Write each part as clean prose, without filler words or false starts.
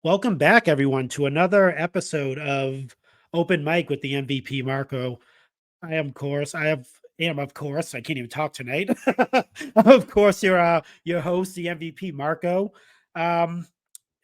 Welcome back, everyone, to another episode of Open Mic with the MVP Marco. Of course, I can't even talk tonight. Of course, your host, the MVP Marco. Um,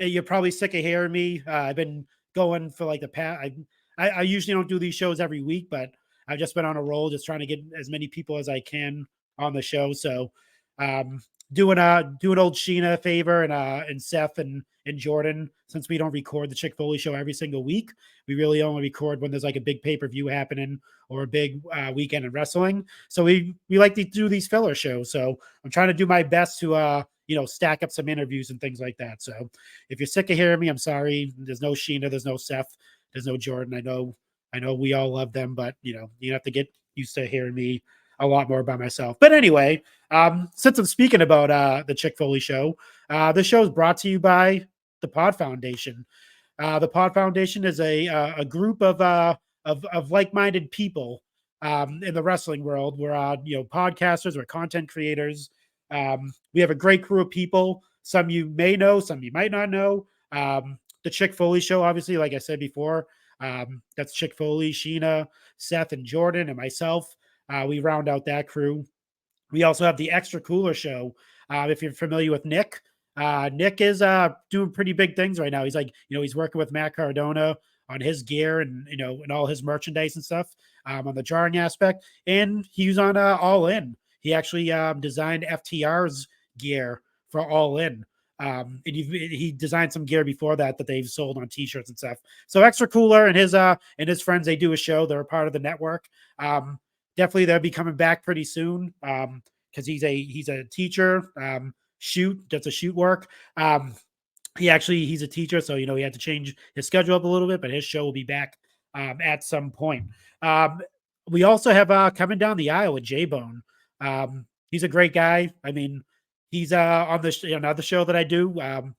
you're probably sick of hearing me. I've been going for like the past. I usually don't do these shows every week, but I've just been on a roll, just trying to get as many people as I can on the show. So, um, doing old Sheena a favor and Seth and Jordan, since we don't record the Chick Foley show every single week. We really only record when there's like a big pay per view happening or a big weekend in wrestling. So we like to do these filler shows. So I'm trying to do my best to stack up some interviews and things like that. So if you're sick of hearing me, I'm sorry. There's no Sheena, there's no Seth, there's no Jordan. I know we all love them, but you have to get used to hearing me a lot more by myself. But anyway, since I'm speaking about the Chick Foley show, this show is brought to you by the Pod Foundation. The Pod Foundation is a group of like-minded people in the wrestling world. We're podcasters, we're content creators. We have a great crew of people. Some you may know, some you might not know. The Chick Foley show, obviously, like I said before, that's Chick Foley, Sheena, Seth, and Jordan, and myself. We round out that crew. We also have the Extra Cooler show. If you're familiar with Nick, Nick is doing pretty big things right now. He's working with Matt Cardona on his gear and all his merchandise and stuff on the jarring aspect. And he was on All In. He actually designed FTR's gear for All In. And he designed some gear before that they've sold on T-shirts and stuff. So Extra Cooler and his friends, they do a show. They're a part of the network. Definitely they'll be coming back pretty soon because he's a teacher. Does a shoot work. He's a teacher, so he had to change his schedule up a little bit, but his show will be back at some point. We also have coming down the aisle with J Bone. He's a great guy. I mean, he's on another show that I do on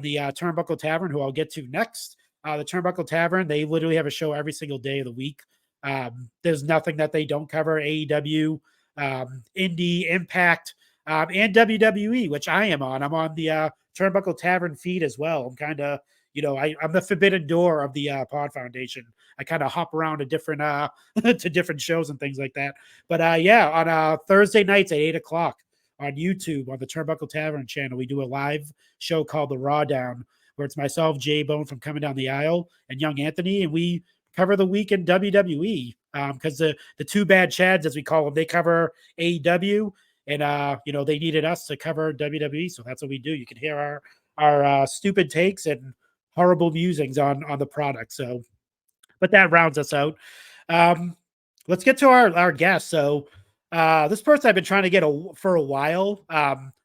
the Turnbuckle Tavern, who I'll get to next. The Turnbuckle Tavern, they literally have a show every single day of the week. There's nothing that they don't cover. AEW, Indie, Impact, and WWE, which I am on. I'm on the Turnbuckle Tavern feed as well. I'm kind of, I'm the forbidden door of the Pod Foundation. I kind of hop around to different to different shows and things like that. But on Thursday nights at 8 o'clock on YouTube on the Turnbuckle Tavern channel, we do a live show called The Raw Down, where it's myself, Jay Bone from Coming Down the Aisle, and Young Anthony, and we cover the week in WWE because the two bad Chads, as we call them, they cover AEW, and they needed us to cover WWE, so that's what we do. You can hear our stupid takes and horrible musings on the product. So, but that rounds us out. Let's get to our guest. So, this person I've been trying to get for a while.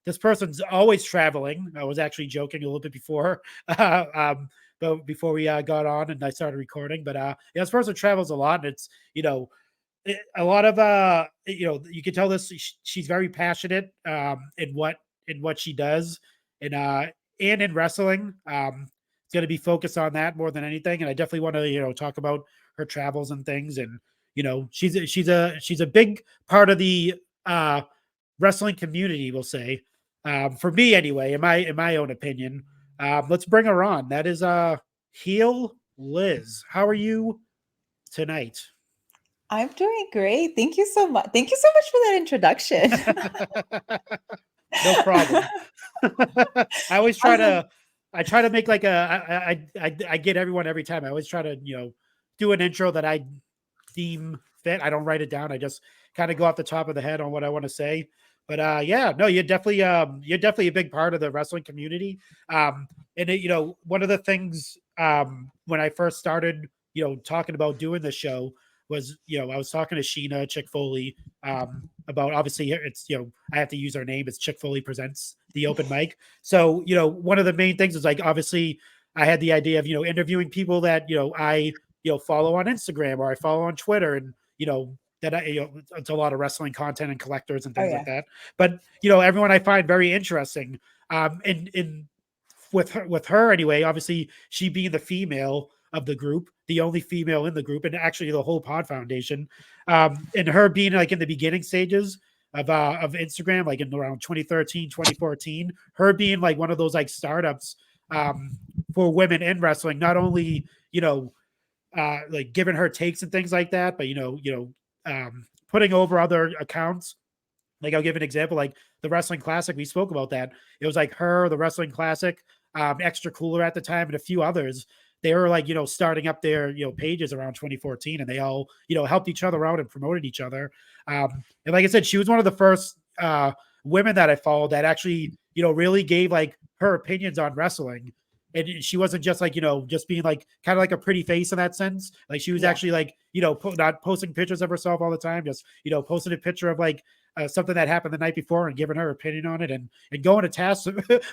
This person's always traveling. I was actually joking a little bit before. But before we got on and I started recording, but this person travels a lot, and it's a lot of you can tell this she's very passionate in what she does, and in wrestling. It's going to be focused on that more than anything, and I definitely want to talk about her travels and things, and she's a big part of the wrestling community, we'll say, for me anyway, in my own opinion. Let's bring her on. That is Heel Liz. How are you tonight? I'm doing great. Thank you so much. Thank you so much for that introduction. No problem. I try to make like I get everyone every time. I always try to, do an intro that I deem fit. I don't write it down. I just kind of go off the top of the head on what I want to say. But no, you're definitely a big part of the wrestling community. One of the things when I first started, talking about doing the show was, I was talking to Sheena Chick Foley about, obviously it's, I have to use our name. It's Chick Foley Presents the Open Mic. So, one of the main things is like, obviously I had the idea of, interviewing people that, I, follow on Instagram or I follow on Twitter, and, that it's a lot of wrestling content and collectors and things like that. But, everyone I find very interesting, in with her anyway, obviously she being the female of the group, the only female in the group, and actually the whole Pod Foundation, and her being like in the beginning stages of Instagram, like in around 2013, 2014, her being like one of those like startups for women in wrestling, not only, like giving her takes and things like that, but putting over other accounts. Like I'll give an example, like the Wrestling Classic, we spoke about that. It was like her, the Wrestling Classic, Extra Cooler at the time, and a few others. They were like, starting up their, pages around 2014, and they all, helped each other out and promoted each other. And like I said, she was one of the first women that I followed that actually, really gave like her opinions on wrestling. And she wasn't just like, just being like kind of like a pretty face in that sense. Like she was Yeah. actually like, not posting pictures of herself all the time, just, posting a picture of like something that happened the night before and giving her opinion on it, and going to task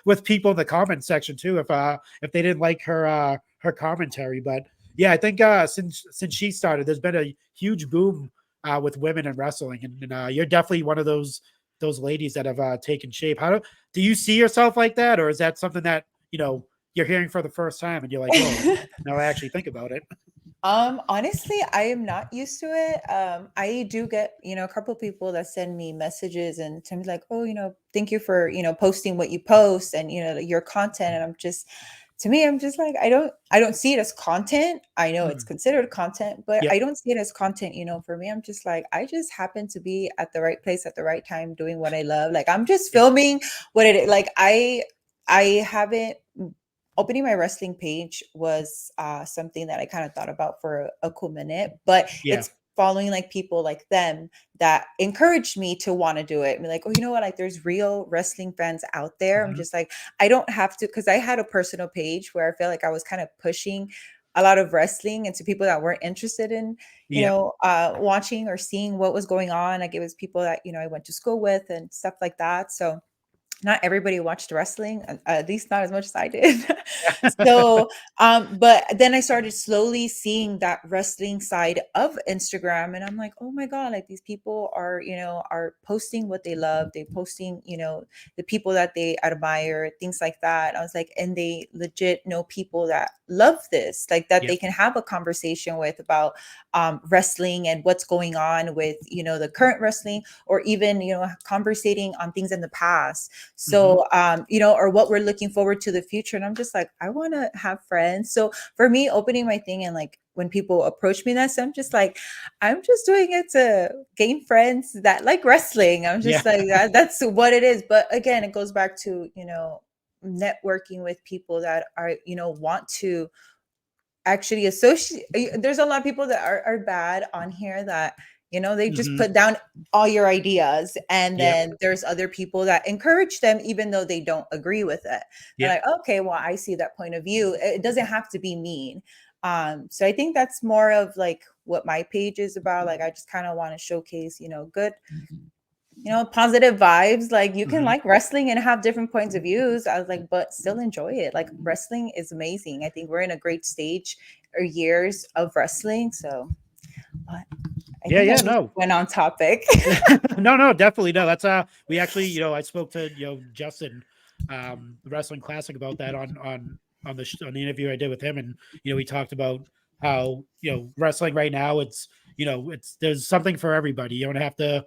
with people in the comment section too if they didn't like her commentary. But yeah, I think since she started, there's been a huge boom with women in wrestling, and you're definitely one of those ladies that have taken shape. How do you see yourself like that, or is that something that you're hearing for the first time and you're like, whoa, now I actually think about it? Honestly, I am not used to it. I do get, a couple people that send me messages and tell me like, oh, thank you for, posting what you post and, your content. And to me, I'm just like, I don't see it as content. I know it's Mhm. considered content, but Yep. I don't see it as content. For me, I'm just like, I just happen to be at the right place at the right time doing what I love. Like I'm just Yep. filming what it like I haven't opening my wrestling page was something that I kind of thought about for a cool minute, but Yeah. it's following like people like them that encouraged me to want to do it. I mean, like, oh, you know what? Like, there's real wrestling fans out there. I'm Hmm. just like, I don't have to, because I had a personal page where I feel like I was kind of pushing a lot of wrestling into people that weren't interested in, Yep. watching or seeing what was going on. Like, it was people that I went to school with and stuff like that. So not everybody watched wrestling, at least not as much as I did. So, but then I started slowly seeing that wrestling side of Instagram, and I'm like, oh my God, like these people are, are posting what they love. They posting, the people that they admire, things like that. I was like, and they legit know people that love this, like that they Yep. can have a conversation with about wrestling and what's going on with, the current wrestling, or even, conversating on things in the past. Hmm. So, or what we're looking forward to the future. And I'm just like, I want to have friends. So for me, opening my thing and like when people approach me, that's I'm just like, I'm just doing it to gain friends that like wrestling. I'm Yeah. just like that's what it is. But again, it goes back to, networking with people that are, want to actually associate. There's a lot of people that are bad on here that they just Hmm. put down all your ideas, and Yep. then there's other people that encourage them even though they don't agree with it. They're Yep. like, okay, well, I see that point of view. It doesn't have to be mean. So I think that's more of like what my page is about. Like I just kind of want to showcase, good, positive vibes. Like you can Hmm. like wrestling and have different points of views. I was like, but still enjoy it. Like wrestling is amazing. I think we're in a great stage or years of wrestling. So, but I Yeah. think I Yeah. just No. went on topic. No, no, definitely no. That's we actually, I spoke to Justin, the Wrestling Classic, about that on the interview I did with him, and we talked about how wrestling right now, it's there's something for everybody. You don't have to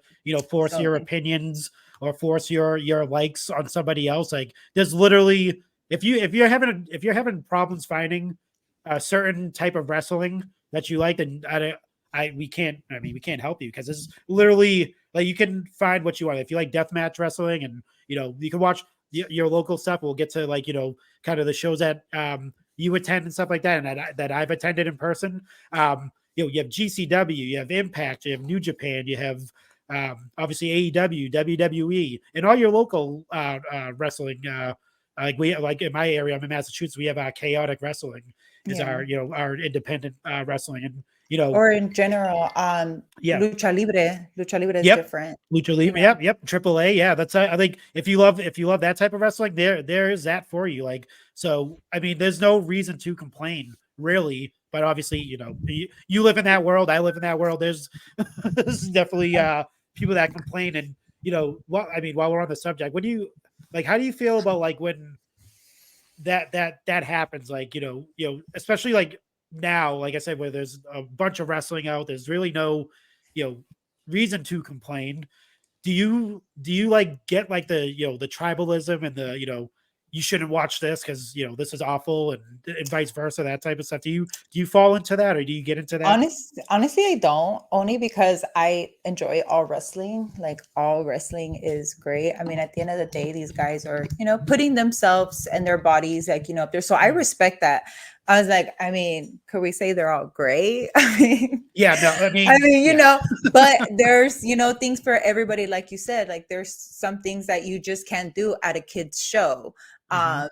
force your So, opinions or force your likes on somebody else. Like there's literally, if you're having problems finding a certain type of wrestling that you like, then we can't. I mean, we can't help you because this is literally like you can find what you want. If you like deathmatch wrestling, and you can watch your local stuff. We'll get to like kind of the shows that you attend and stuff like that, and that I've attended in person. You have GCW, you have Impact, you have New Japan, you have obviously AEW, WWE, and all your local wrestling. Like in my area, I'm in Massachusetts. We have Chaotic Wrestling is yeah. our independent wrestling, and you know Or in general, yeah. lucha libre. Lucha libre is Yep. different. Lucha You Libre. know. Yep. Yep. Triple A. Yeah. That's I think if you love that type of wrestling, there is that for you. Like so, I mean, there's no reason to complain really. But obviously, you live in that world. I live in that world. There's definitely people that complain, and what I mean. While we're on the subject, what do you like? How do you feel about like when that happens? Like especially like now, like I said, where there's a bunch of wrestling out, there's really no you know reason to complain. Do you like get like the the tribalism and the you shouldn't watch this because this is awful, and vice versa, that type of stuff. Do you fall into that, or do you get into that? Honestly, I don't. Only because I enjoy all wrestling. Like all wrestling is great. I mean, at the end of the day, these guys are, putting themselves and their bodies, like, up there. So I Mm. respect that. I was like, I mean, could we say they're all great? I mean, Yeah, no, I I mean, mean, yeah. but there's, things for everybody, like you said, like there's some things that you just can't do at a kid's show. Hmm.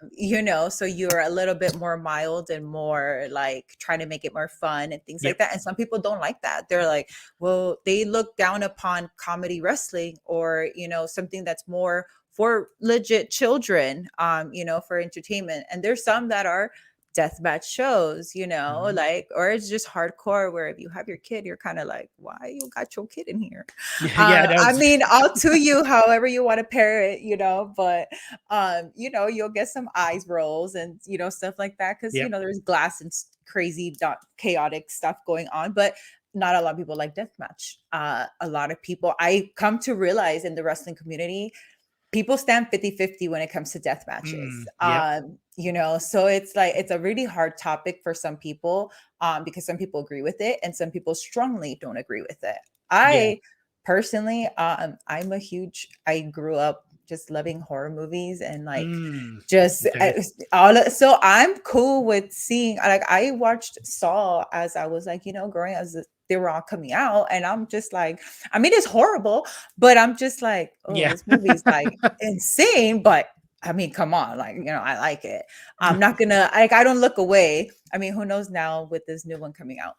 So you're a little bit more mild and more like trying to make it more fun and things like Yep. that. And some people don't like that. They're like, well, they look down upon comedy wrestling or, something that's more for legit children, for entertainment. And there's some that are deathmatch shows, Hmm. like, or it's just hardcore where if you have your kid, you're kind of like, why you got your kid in here? Yeah, yeah, no, I mean, all to you, however you want to pair it, but you'll get some eyes rolls and stuff like that because yep. there's glass and crazy chaotic stuff going on, but not a lot of people like deathmatch. A lot of people I come to realize in the wrestling community, people stand 50-50 when it comes to death matches. Yep. So it's like it's a really hard topic for some people, because some people agree with it and some people strongly don't agree with it. Yeah. I personally, I grew up just loving horror movies and like just Okay. so I'm cool with seeing, like, I watched Saw as I was like, growing as they were all coming out, and I'm just like, I mean, it's horrible, but I'm just like, oh, Yeah. this movie's like insane, but I mean, come on, like, I like it. I'm not gonna, like, I don't look away. I mean, who knows now with this new one coming out.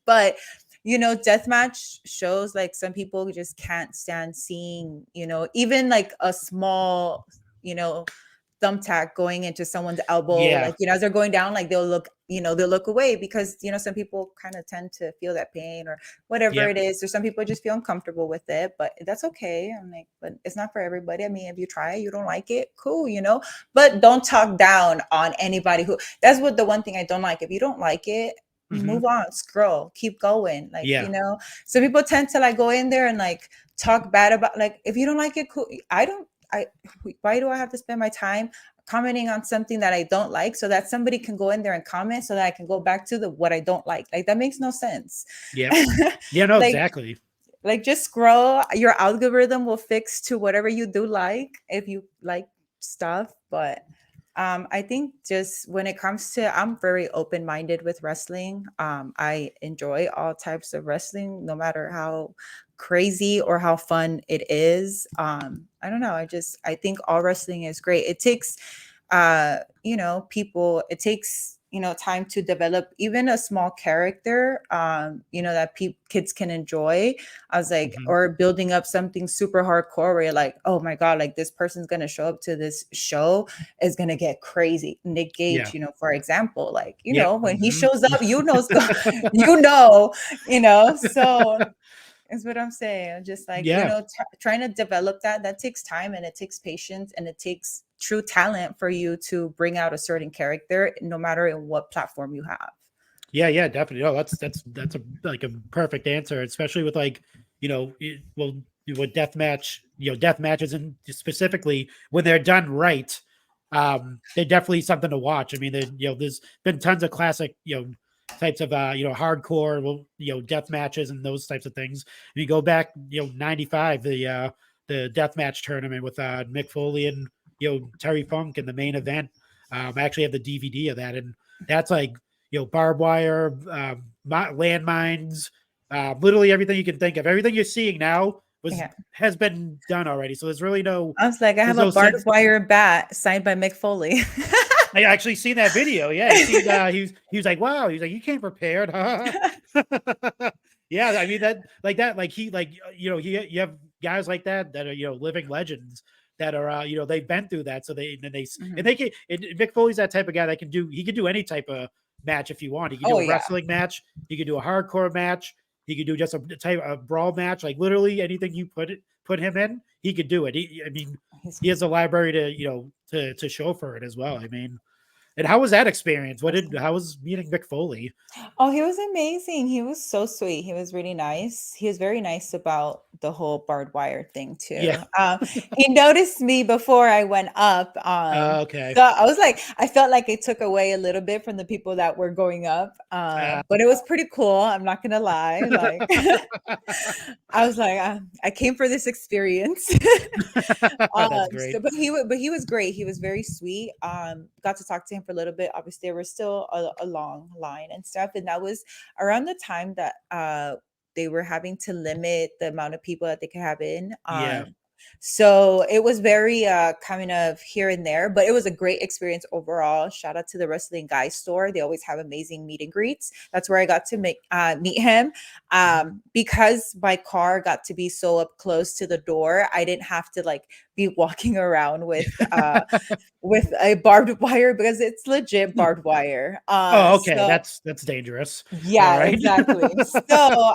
But deathmatch shows, like, some people just can't stand seeing, even like a small, you know, thumbtack going into someone's elbow, Yeah. like, as they're going down, like they'll look away because, some people kind of tend to feel that pain or whatever Yep. it is, or some people just feel uncomfortable with it, but that's okay. I'm like, but it's not for everybody. I mean, if you try it, you don't like it, cool, but don't talk down on anybody that's what the one thing I don't like. If you don't like it, Hmm. move on, scroll, keep going. Like, Yeah. some people tend to like go in there and like talk bad about, like, if you don't like it, cool. Why do I have to spend my time commenting on something that I don't like so that somebody can go in there and comment so that I can go back to the what I don't like? Like, that makes no sense. Yep. Yeah, no, like exactly. just scroll. Your algorithm will fix to whatever you do like if you like stuff. But I think just when it comes to, I'm very open minded with wrestling. I enjoy all types of wrestling, no matter how crazy or how fun it is. I don't know. I think all wrestling is great. It takes, people, it takes, time to develop even a small character, that kids can enjoy. I was like, Hmm. or building up something super hardcore where you're like, oh my God, like this person's going to show up to this show is going to get crazy. Nick Yeah. Gage, for example, like, Yep. when he Hmm. shows up, you know, so is what I'm saying. I'm just like, Yeah. trying to develop that takes time and it takes patience and it takes true talent for you to bring out a certain character, no matter in what platform you have. Yeah, yeah, definitely. No, that's a like a perfect answer, especially with like, well, with deathmatch, death matches, and specifically when they're done right, they're definitely something to watch. I mean, there's been tons of classic, types of hardcore, well, death matches and those types of things. If you go back, 95, the death match tournament with Mick Foley and Terry Funk in the main event. I actually have the DVD of that, and that's like barbed wire, landmines, literally everything you can think of. Everything you're seeing now Yeah. has been done already. So I was like, I there's have a no barbed sense. wire bat signed by Mick Foley. I actually seen that video. Yeah, I seen. He was like, wow. He's like, you came prepared, huh? Yeah, I mean that like that like he like you have guys like that are living legends that are they've been through that, so Mhm. they can. And Mick Foley's that type of guy that he can do any type of match if you want. He can do Oh a yeah. wrestling match. He can do a hardcore match. He could do just a type of brawl match. Like literally anything you put him in, he could do it. I mean, He's he has a library to to show for it as well. I mean, And how was that experience? How was meeting Mick Foley? Oh, he was amazing. He was so sweet. He was really nice. He was very nice about the whole barbed wire thing too. Yeah. He noticed me before I went up. Okay. So I was like, I felt like it took away a little bit from the people that were going up. But it was pretty cool. I'm not gonna lie. Like, I was like, I came for this experience. That's great. So but he was great. He was very sweet. Got to talk to him for a little bit. Obviously, there was still a long line and stuff, and that was around the time that they were having to limit the amount of people that they could have in. Yeah. So it was very kind of here and there, but it was a great experience overall. Shout out to the Wrestling Guy store. They always have amazing meet and greets. That's where I got to meet him. Mhm. Because my car got to be so up close to the door, I didn't have to like be walking around with a barbed wire because it's legit barbed wire. Oh, okay. So That's dangerous. All yeah, right. exactly. So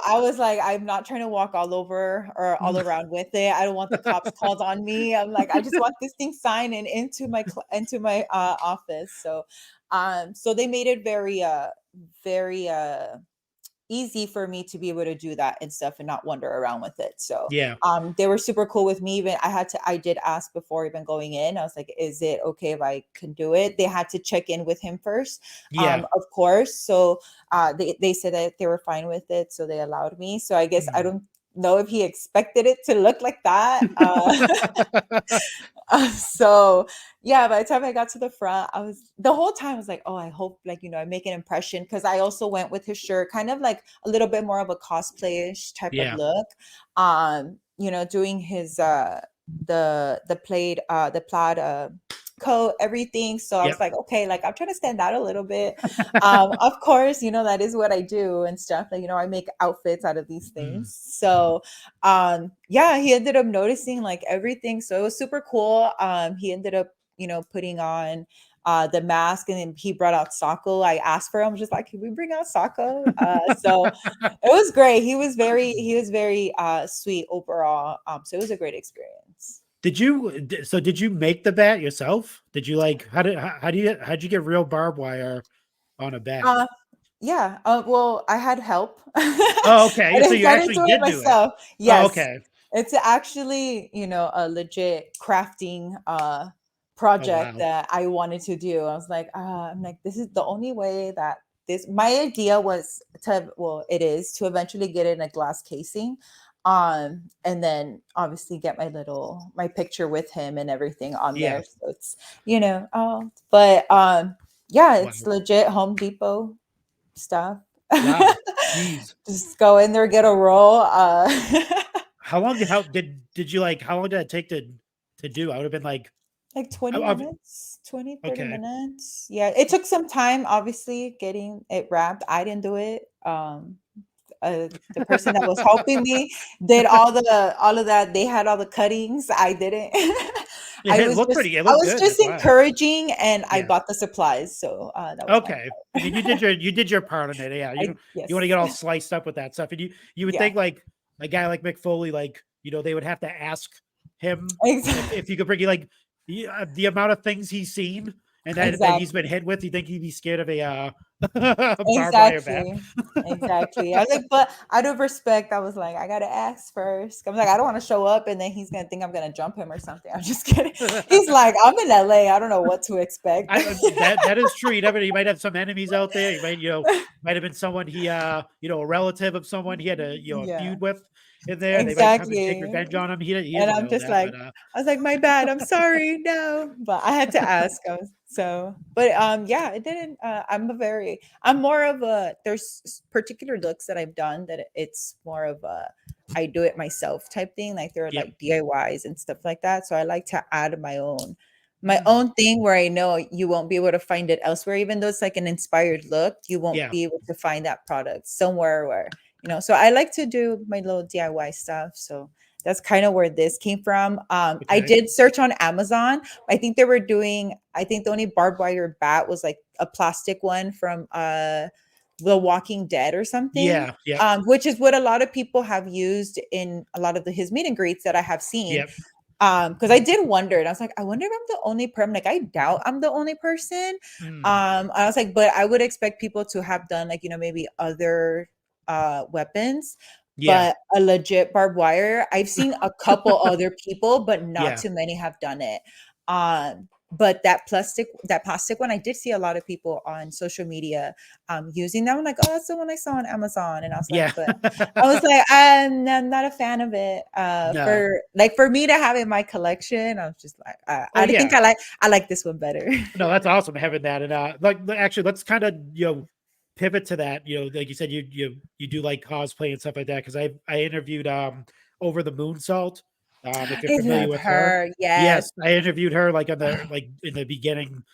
I was like, I'm not trying to walk all over or all around with it. I don't want the cops called on me. I'm like, I just want this thing signed and into my office. So so they made it very easy for me to be able to do that and stuff and not wander around with it. So Yeah. they were super cool with me. Even I did ask before even going in. I was like, is it okay if I can do it? They had to check in with him first, Yeah. of course. So they said that they were fine with it, so they allowed me. So I guess I Mm. don't know if he expected it to look like that. So yeah, by the time I got to the front, I was the whole time I was like, oh, I hope like, I make an impression because I also went with his shirt, kind of like a little bit more of a cosplayish type of Yeah. look. Doing his the plaid coat, everything. So I was Yep. like, okay, like I'm trying to stand out a little bit. Of course, that is what I do and stuff. Like, I make outfits out of these Mm. things. So yeah, he ended up noticing like everything, so it was super cool. He ended up putting on the mask, and then he brought out Sako. I asked for him, just like, can we bring out Sako? So it was great. He was very sweet overall. So it was a great experience. Did you make the bat yourself? Did you like how'd you get real barbed wire on a bat? uh yeah, well, I had help. Oh, I okay. So you didn't actually do it did do it. myself. Oh, Yes, okay. it's actually, a legit crafting Oh, project wow. that I wanted to do. I was like, I'm like, this is the only way that this. My idea was well, it is to eventually get it in a glass casing, and then obviously get my picture with him and everything on Yeah. there. So it's but yeah, Wow. it's legit Home Depot stuff. Wow. Jeez. Just go in there, get a roll. How long did it take to do? I would have been like, Like 20 I minutes, 20, 30 okay. minutes. Yeah, it took some time, obviously, getting it wrapped. I didn't do it. The person that was helping me did all of that. They had all the cuttings. I didn't. Yeah, it looked pretty. It I looked was good. just That's why. encouraging, and I Yeah. bought the supplies. So that was my Okay. I part. mean, you did your part on it. Yeah. You want to Yes. get all sliced up with that stuff, and you would Yeah. think like a guy like Mick Foley, like they would have to ask him if Exactly. you could bring you like the amount of things he's seen and that he's been Exactly. hit with. You think he'd be scared of a barbed wire bat? Exactly. Exactly. I was like, but out of respect, I was like, I gotta ask first. I'm like, I don't want to show up and then he's gonna think I'm gonna jump him or something. I'm just kidding. He's like, I'm in LA. I don't know what to expect. That is true. You might have some enemies out there. You might might have been someone a relative of someone he had a Yeah, feud with in there. They might come and take exactly. revenge on him. He And doesn't I'm know just that, like, but I was like, my bad. I'm sorry. No, but I had to ask. But yeah, it didn't. I'm more of a. There's particular looks that I've done that it's more of a. I do it myself type thing. Like there are yep. like DIYs and stuff like that. So I like to add my Mm, own thing where I know you won't be able to find it elsewhere. Even though it's like an inspired look, you won't yeah. be able to find that product somewhere where. So I like to do my little DIY stuff. So that's kind of where this came from. I Okay. did search on Amazon. I think they were doing, I think the only barbed wire bat was like a plastic one from The Walking Dead or something. Yeah. Yep. Which is what a lot of people have used in a lot of his meet and greets that I have seen. Yep. Because I did wonder, and I was like, I wonder if I'm the only person. Like, I doubt I'm the only person. Mm. I was like, but I would expect people to have done like, maybe other weapons, Yeah. but a legit barbed wire. I've seen a couple other people, but not Yeah. too many have done it. But that plastic one, I did see a lot of people on social media using that. I'm like, oh, that's the one I saw on Amazon. And I was like, Yeah. but I was like, I'm not a fan of it. No. For me to have in my collection, I was just like, Oh I think yeah. I like this one better. No, that's awesome having that. And actually, let's kind of pivot to that. Like you said, you do like cosplay and stuff like that. Because I interviewed Over the Moon Salt. If you're I familiar love with her, her. Yes. yes, I interviewed her like on the like in the beginning.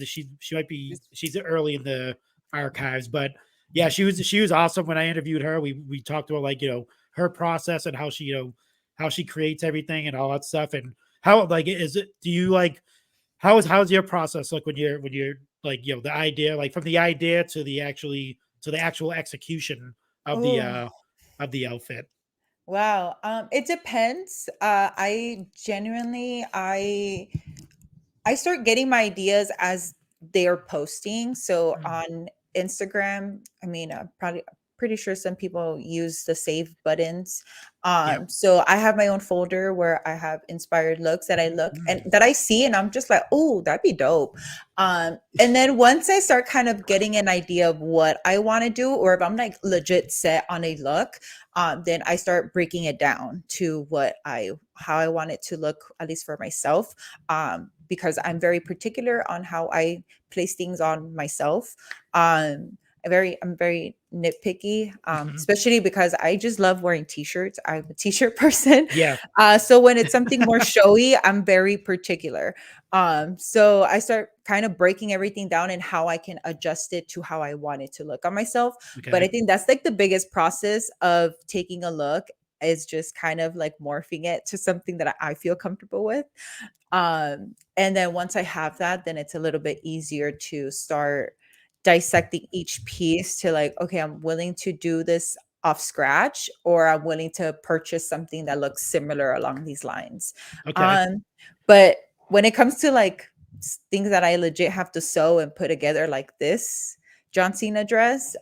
She might be she's early in the archives, but yeah, she was awesome when I interviewed her. We talked about like her process and how she how she creates everything and all that stuff and how like is it do you like how's your process like when you're like the idea like from the idea to the actual execution of the Oh, uh of the outfit. wow. It depends. I start getting my ideas as they're posting. So Mm, on Instagram, I mean, probably pretty sure some people use the save buttons. yep. So I have my own folder where I have inspired looks that I look and Mm, that I see, and I'm just like, oh, that'd be dope. And then once I start kind of getting an idea of what I want to do, or if I'm like legit set on a look, then I start breaking it down to how I want it to look, at least for myself, because I'm very particular on how I place things on myself. I'm very nitpicky, mhm. especially because I just love wearing t-shirts. I'm a t-shirt person. Yeah. So when it's something more showy, I'm very particular. So I start kind of breaking everything down and how I can adjust it to how I want it to look on myself. But I Okay. think that's like the biggest process of taking a look, is just kind of like morphing it to something that I feel comfortable with. And then once I have that, then it's a little bit easier to start dissecting each piece to like, okay, I'm willing to do this off scratch, or I'm willing to purchase something that looks similar along these lines. Okay. Um, but when it comes to like things that I legit have to sew and put together, like this John Cena dress,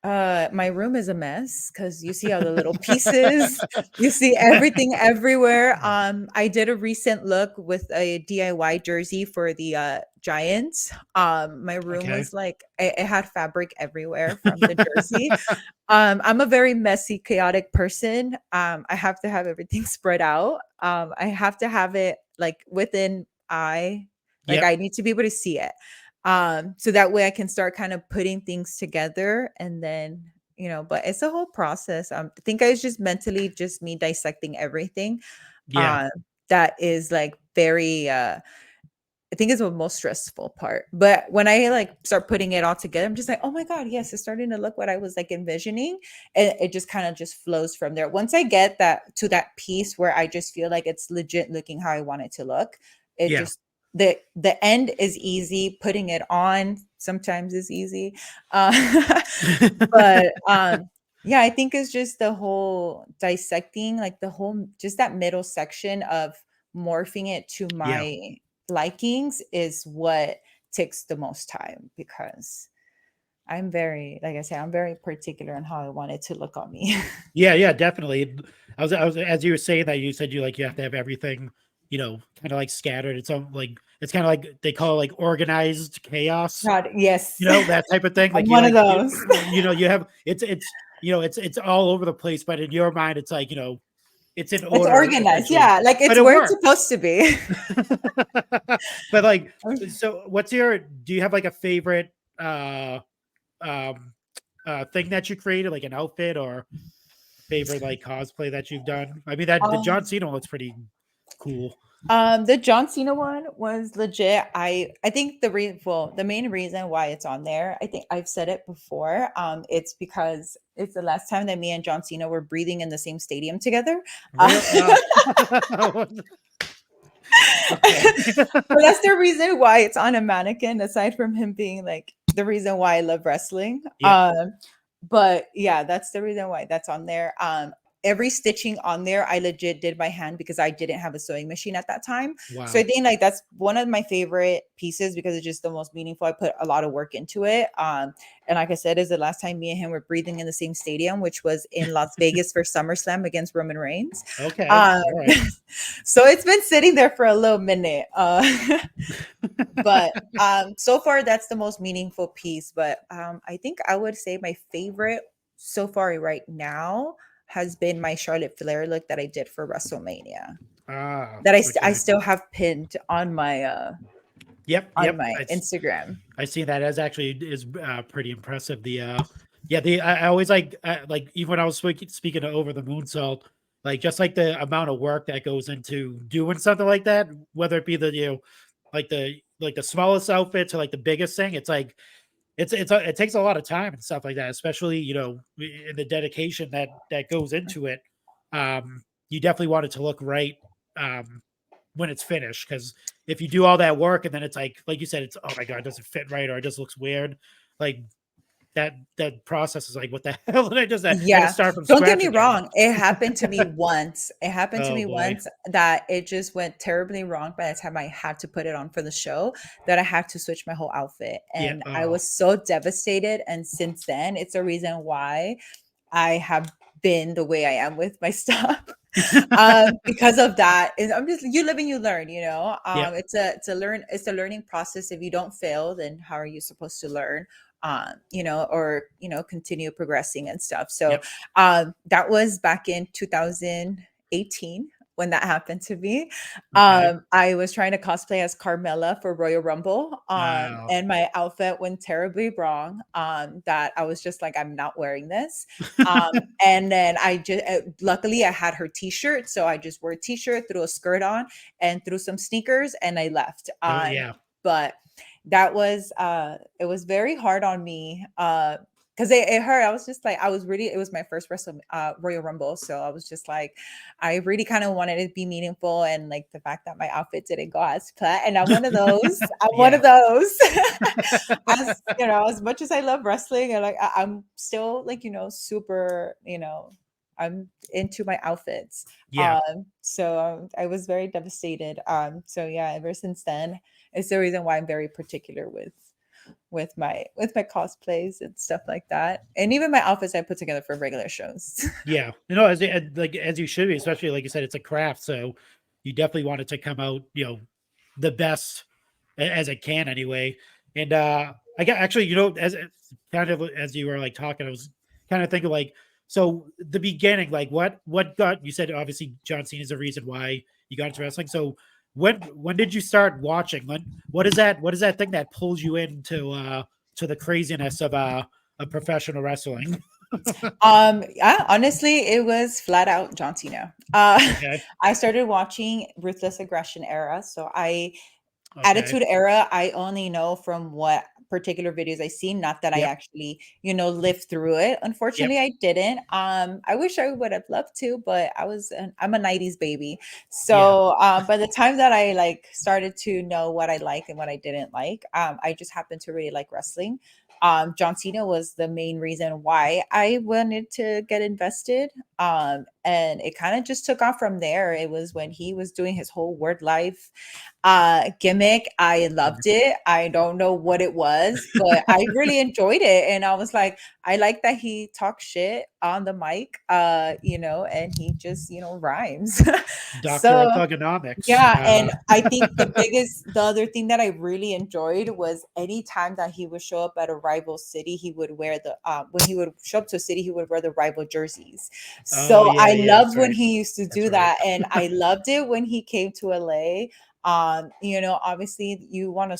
my room is a mess because you see all the little pieces, you see everything everywhere. I did a recent look with a DIY jersey for the Giants. My room Okay. was like it had fabric everywhere from the jersey. I'm a very messy, chaotic person. I have to have everything spread out. I have to have it like within eye, like Yep. I need to be able to see it. So that way I can start kind of putting things together, and then, but it's a whole process. I think I was just mentally just me dissecting everything. Yeah. Uh, that is like very I think is the most stressful part. But when I like start putting it all together, I'm just like, oh my God, yes, it's starting to look what I was like envisioning. And it just kind of just flows from there. Once I get that to that piece where I just feel like it's legit looking how I want it to look, it Yeah. just the end is easy. Putting it on sometimes is easy. But yeah, I think it's just the whole dissecting, like the whole just that middle section of morphing it to Yeah. my likings is what takes the most time, because I'm very, like I said, I'm very particular on how I want it to look on me. Yeah, yeah, definitely. I was as you were saying that you said you have to have everything, kind of like scattered. It's kind of like they call it like organized chaos, God, yes. that type of thing. I'm Like one of those. you have it's all over the place, but in your mind it's like, it's in It's order organized. essentially. Yeah, like But it's it where it's works. supposed to be. But like so do you have like a favorite um thing that you created, like an outfit or favorite like cosplay that you've done? I mean that the John Um, Cena looks pretty cool. the John Cena one was legit. I think the main reason why it's on there, I think I've said it before. It's because it's the last time that me and John Cena were breathing in the same stadium together. Real Okay. But that's the reason why it's on a mannequin, aside from him being like the reason why I love wrestling. Yep. But yeah, that's the reason why that's on there. every stitching on there, I legit did by hand because I didn't have a sewing machine at that time. So I Wow. think like that's one of my favorite pieces because it's just the most meaningful. I put a lot of work into it. And like I said, is the last time me and him were breathing in the same stadium, which was in Las Vegas for SummerSlam against Roman Reigns. Okay. Um, All right. so it's been sitting there for a little minute. But so far that's the most meaningful piece. But I think I would say my favorite so far right now has been my Charlotte Flair look that I did for WrestleMania Ah, that I okay. still have pinned Yep, on yep. my Instagram. I see that as actually is pretty impressive. Yeah, I always like even when I was speaking of over the moonsault, like just like the amount of work that goes into doing something like that, whether it be like the smallest outfit to like the biggest thing, it's like it takes a lot of time and stuff like that, especially in the dedication that goes into it. You definitely want it to look right um, when it's finished, because if you do all that work and then it's like you said, it's oh my god, it doesn't fit right or it just looks weird, like that process is like what the hell did I just I had to Yeah. start from Don't get scratch me again. wrong. It happened to me once. It happened to Oh me boy. once that it just went terribly wrong by the time I had to put it on for the show that I had to switch my whole outfit. Yeah. And I Oh. was so devastated. And since then, it's a reason why I have been the way I am with my stuff. Because of that. And I'm just you live and you learn, you know. Yep. It's a learning process. If you don't fail, then how are you supposed to learn? Or continue progressing and stuff. So Yep. that was back in 2018 when that happened to me. Okay. I was trying to cosplay as Carmella for Royal Rumble, Oh. and my outfit went terribly wrong. That I was just like, I'm not wearing this. And then I just luckily I had her t-shirt, so I just wore a t-shirt, threw a skirt on, and threw some sneakers, and I left. Oh yeah. But that was it was very hard on me because it hurt. I was just like, it was my first Royal Rumble. So I was just like, I really kind of wanted it to be meaningful. And like the fact that my outfit didn't go as planned. And I'm one of those. I'm one Yeah. of those. As you know, as much as I love wrestling, and like I'm still like, super, I'm into my outfits. Yeah. So I was very devastated. So yeah, ever since then, it's the reason why I'm very particular with my cosplays and stuff like that. And even my outfits I put together for regular shows. Yeah, as you should be, especially like you said, it's a craft, so you definitely want it to come out, the best as it can anyway. And I got actually, as kind of as you were like talking, I was kind of thinking like, so the beginning, like what got you said obviously John Cena is the reason why you got into wrestling. So when did you start watching? What is that thing that pulls you into to the craziness of professional wrestling? Yeah, honestly, it was flat out John Cena. Okay. I started watching Ruthless Aggression era, so Okay. Attitude Era, I only know from what particular videos I seen, not that I Yep. actually, lived through it. Yep. Unfortunately, I didn't. I wish I would have loved to, but I'm a 90s baby. Yeah. So, by the time that I like started to know what I like and what I didn't like, I just happened to really like wrestling. John Cena was the main reason why I wanted to get invested. And it kind of just took off from there. It was when he was doing his whole word life gimmick. I loved it. I don't know what it was, but I really enjoyed it. And I was like, I like that he talks shit on the mic, and he just, rhymes. Doctor of So Thugonomics. yeah, and I think the other thing that I really enjoyed was anytime that he would show up at a rival city, he would wear when he would show up to a city, he would wear the rival jerseys. Oh So yeah, I yeah, that's loved when right. he used to That's do right. that, and I loved it when he came to LA. Obviously you wanna,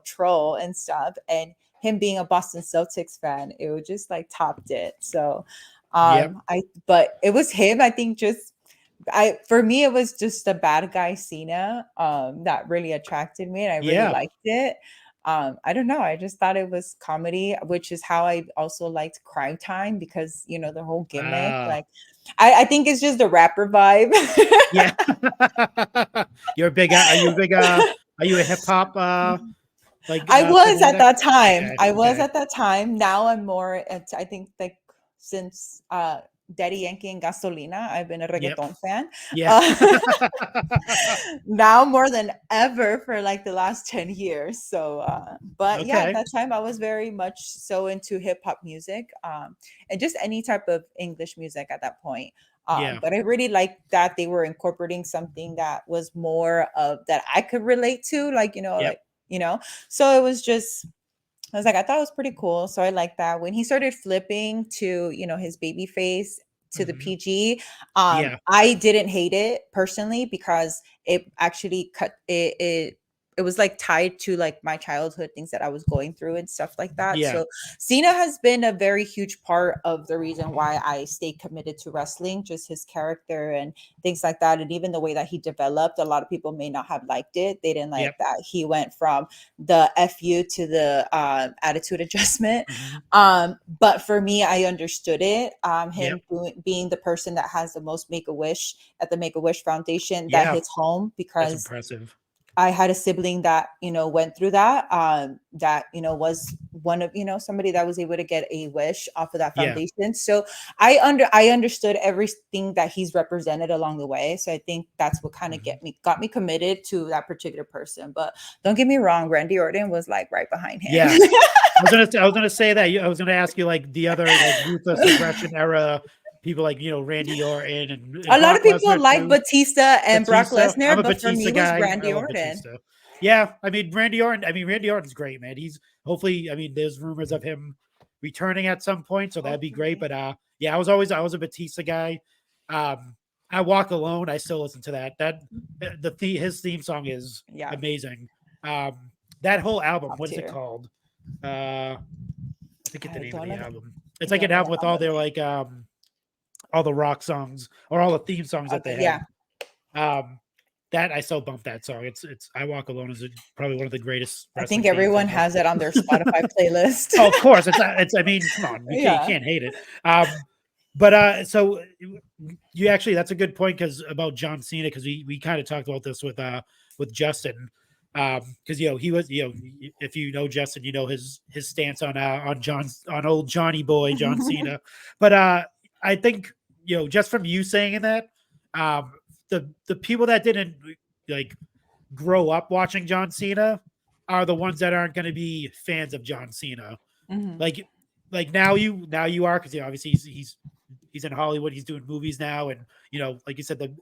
troll and stuff, and him being a Boston Celtics fan, it was just like topped it. So Yep. but it was him, I think just for me, it was just the bad guy Cena that really attracted me, and I really Yeah. liked it. I don't know. I just thought it was comedy, which is how I also liked Crime Time because the whole gimmick. Ah. Like, I think it's just the rapper vibe. Yeah. You're a big are you a hip hop I was at fanatic? that time. Okay. I was Okay. at that time. Now I'm more. I think like since Daddy Yankee and Gasolina, I've been a Yep. reggaeton fan. Yeah. Uh, now more than ever for like the last 10 years. So, but yeah, at Okay. that time I was very much so into hip hop music, and just any type of English music at that point. Yeah. But I really liked that they were incorporating something that was more of that I could relate to, like, Yep. you know, so it was just, I was like, I thought it was pretty cool. So I like that. When he started flipping to, his baby face to the Hmm. PG, Yeah. I didn't hate it personally because it actually it was like tied to like my childhood things that I was going through and stuff like that. Yeah. So Cena has been a very huge part of the reason why I stayed committed to wrestling, just his character and things like that. And even the way that he developed, a lot of people may not have liked it. They didn't like Yep. that he went from the FU to the attitude adjustment. Hmm. But for me, I understood it. Yep. Him being the person that has the most Make a Wish at the Make a Wish Foundation, that Yeah. hits home That's because impressive. I had a sibling that, went through that, that, was one of, somebody that was able to get a wish off of that Yeah. foundation. So I understood everything that he's represented along the way. So I think that's what kind of Hmm. got me committed to that particular person. But don't get me wrong, Randy Orton was like right behind him. Yeah. I was gonna say that. I was gonna ask you like the other like ruthless aggression era people like Randy Orton and A lot Brock of people Lesnar like too. Batista and Brock Batista. I'm Lesnar, a but for me Batista it was guy. I Randy love Orton. Batista. Yeah, I mean Randy Orton. I mean Randy Orton's great, man. He's hopefully. I mean, there's rumors of him returning at some point, so that'd be great. Hopefully. But yeah, I was a Batista guy. I Walk Alone. I still listen to that. His theme song is Yeah, amazing. That whole album. top What is it tier. called? I forget the I name of don't the know. album. It's I like don't an know album the with all album their name. like all the rock songs or all the theme songs that Okay, they have. yeah. Um, that I still bump that song. It's I Walk Alone is probably one of the greatest I think wrestling themes everyone ever. has it on their Spotify playlist. Oh, of course, it's. I mean, come on, you Yeah. can't hate it. But so you actually that's a good point because about John Cena because we kind of talked about this with Justin because he was if you know Justin his stance on old Johnny Boy John Cena, but I think just from you saying that um the people that didn't like grow up watching John Cena are the ones that aren't going to be fans of John Cena. Mhm. Like now you are because obviously he's in Hollywood. He's doing movies now, and like you said,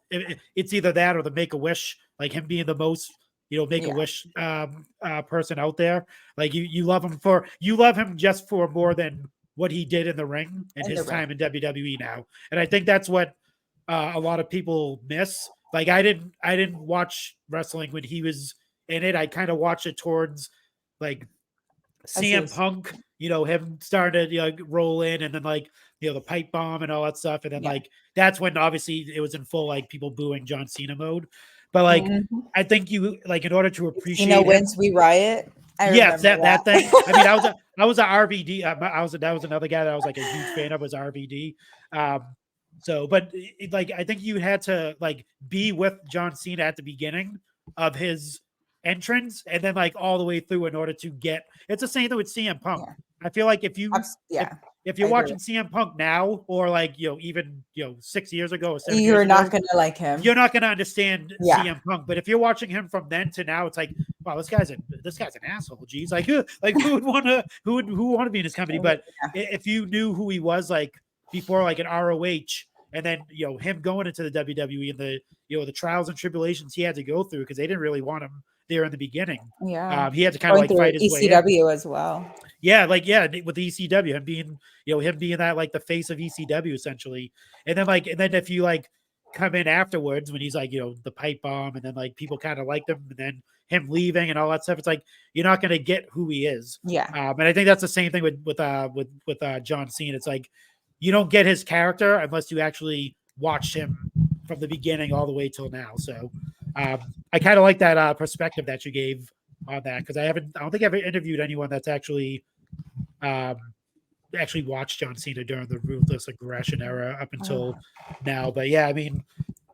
it's either that or the Make a Wish, like him being the most Make a Yeah, Wish person out there. Like you love him just for more than what he did in the ring and in the his ring. time in WWE now. And I think that's what a lot of people miss. Like I didn't watch wrestling when he was in it. I kind of watched it towards like As he CM was, Punk, him started roll in and then like the pipe bomb and all that stuff. And then yeah. like that's when obviously it was in full like people booing John Cena mode. But like Mhm. I think you like in order to Cena appreciate wins, him, we riot. I yes, remember that thing. I mean, that. I was a RVD. That was another guy that I was like a huge fan of was RVD. So, but like I think you had to like be with John Cena at the beginning of his entrance, and then like all the way through in order to get. It's the same thing with CM Punk. Yeah, I feel like if you yeah, if I you're agree. watching CM Punk now, or like even 6 years ago or 7 years You're not ago, gonna like him. you're not going to understand Yeah, CM Punk. But if you're watching him from then to now, it's like, wow, this guy's an asshole. Geez, like who would want to who would want to be in his company? But yeah, if you knew who he was like before, like an ROH, and then him going into the WWE and the the trials and tribulations he had to go through because they didn't really want him there in the beginning. yeah. He had to kind of Going like through fight his way in. ECW as well. Yeah, like with the ECW, him being that like the face of ECW essentially, and then if you like come in afterwards when he's like the pipe bomb, and then like people kind of liked him, and then him leaving and all that stuff, it's like you're not gonna get who he is. Yeah, And I think that's the same thing with John Cena. It's like you don't get his character unless you actually watch him from the beginning all the way till now. So I kind of like that perspective that you gave on that because I don't think I've ever interviewed anyone that's um, actually watched John Cena during the ruthless aggression era up until now. But yeah, I mean,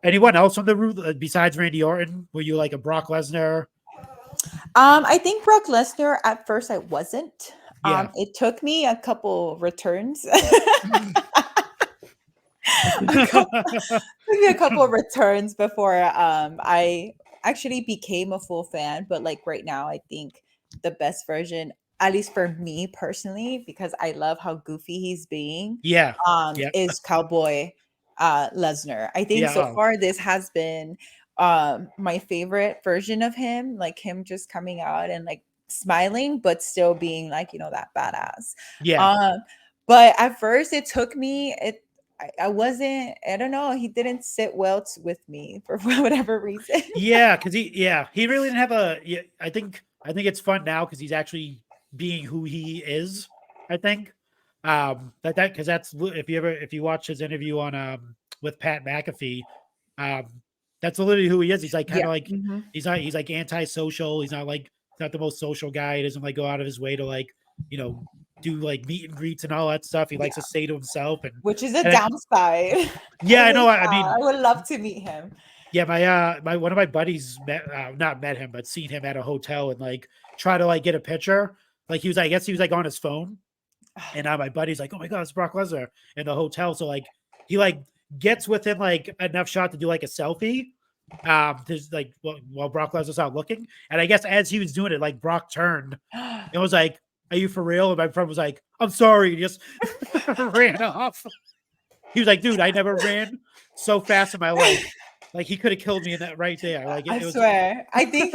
anyone else from the besides Randy Orton? Were you like a Brock Lesnar? I think Brock Lesnar at first I wasn't. Yeah. It took me a couple returns a couple, maybe a couple of returns before I actually became a full fan. But like right now, I think the best version, at least for me personally, because I love how goofy he's being, Yeah. Yeah. is Cowboy Lesnar. I think Yeah. so Oh, far this has been my favorite version of him, like him just coming out and like smiling, but still being like, that badass. yeah. Um, but at first it took me, I wasn't, I don't know, he didn't sit well with me for whatever reason. Yeah, because he really didn't have a. Yeah, I think it's fun now because he's actually being who he is. I think that because if you watch his interview on with Pat McAfee, um that's literally who he is. He's like kind Yeah. of like Hmm. he's like antisocial. He's not the most social guy. He doesn't like go out of his way to like you know do like meet and greets and all that stuff. He likes to Yeah. stay to himself Which is a and downside. I yeah, I hate know. I that. I mean, would love to meet him. yeah, my one of my buddies not met him, but seen him at a hotel and like try to like get a picture. Like he was, I guess he was like on his phone, and my buddy's like, "Oh my god, it's Brock Lesnar in the hotel." So like he like gets within like enough shot to do like a selfie, just like while Brock Lesnar's out looking. And I guess as he was doing it, like Brock turned and was like, "Are you for real?" And my friend was like, "I'm sorry," he just ran off. He was like, "Dude, I never ran so fast in my life. Like he could have killed me in that right there. Like I it was." swear. I think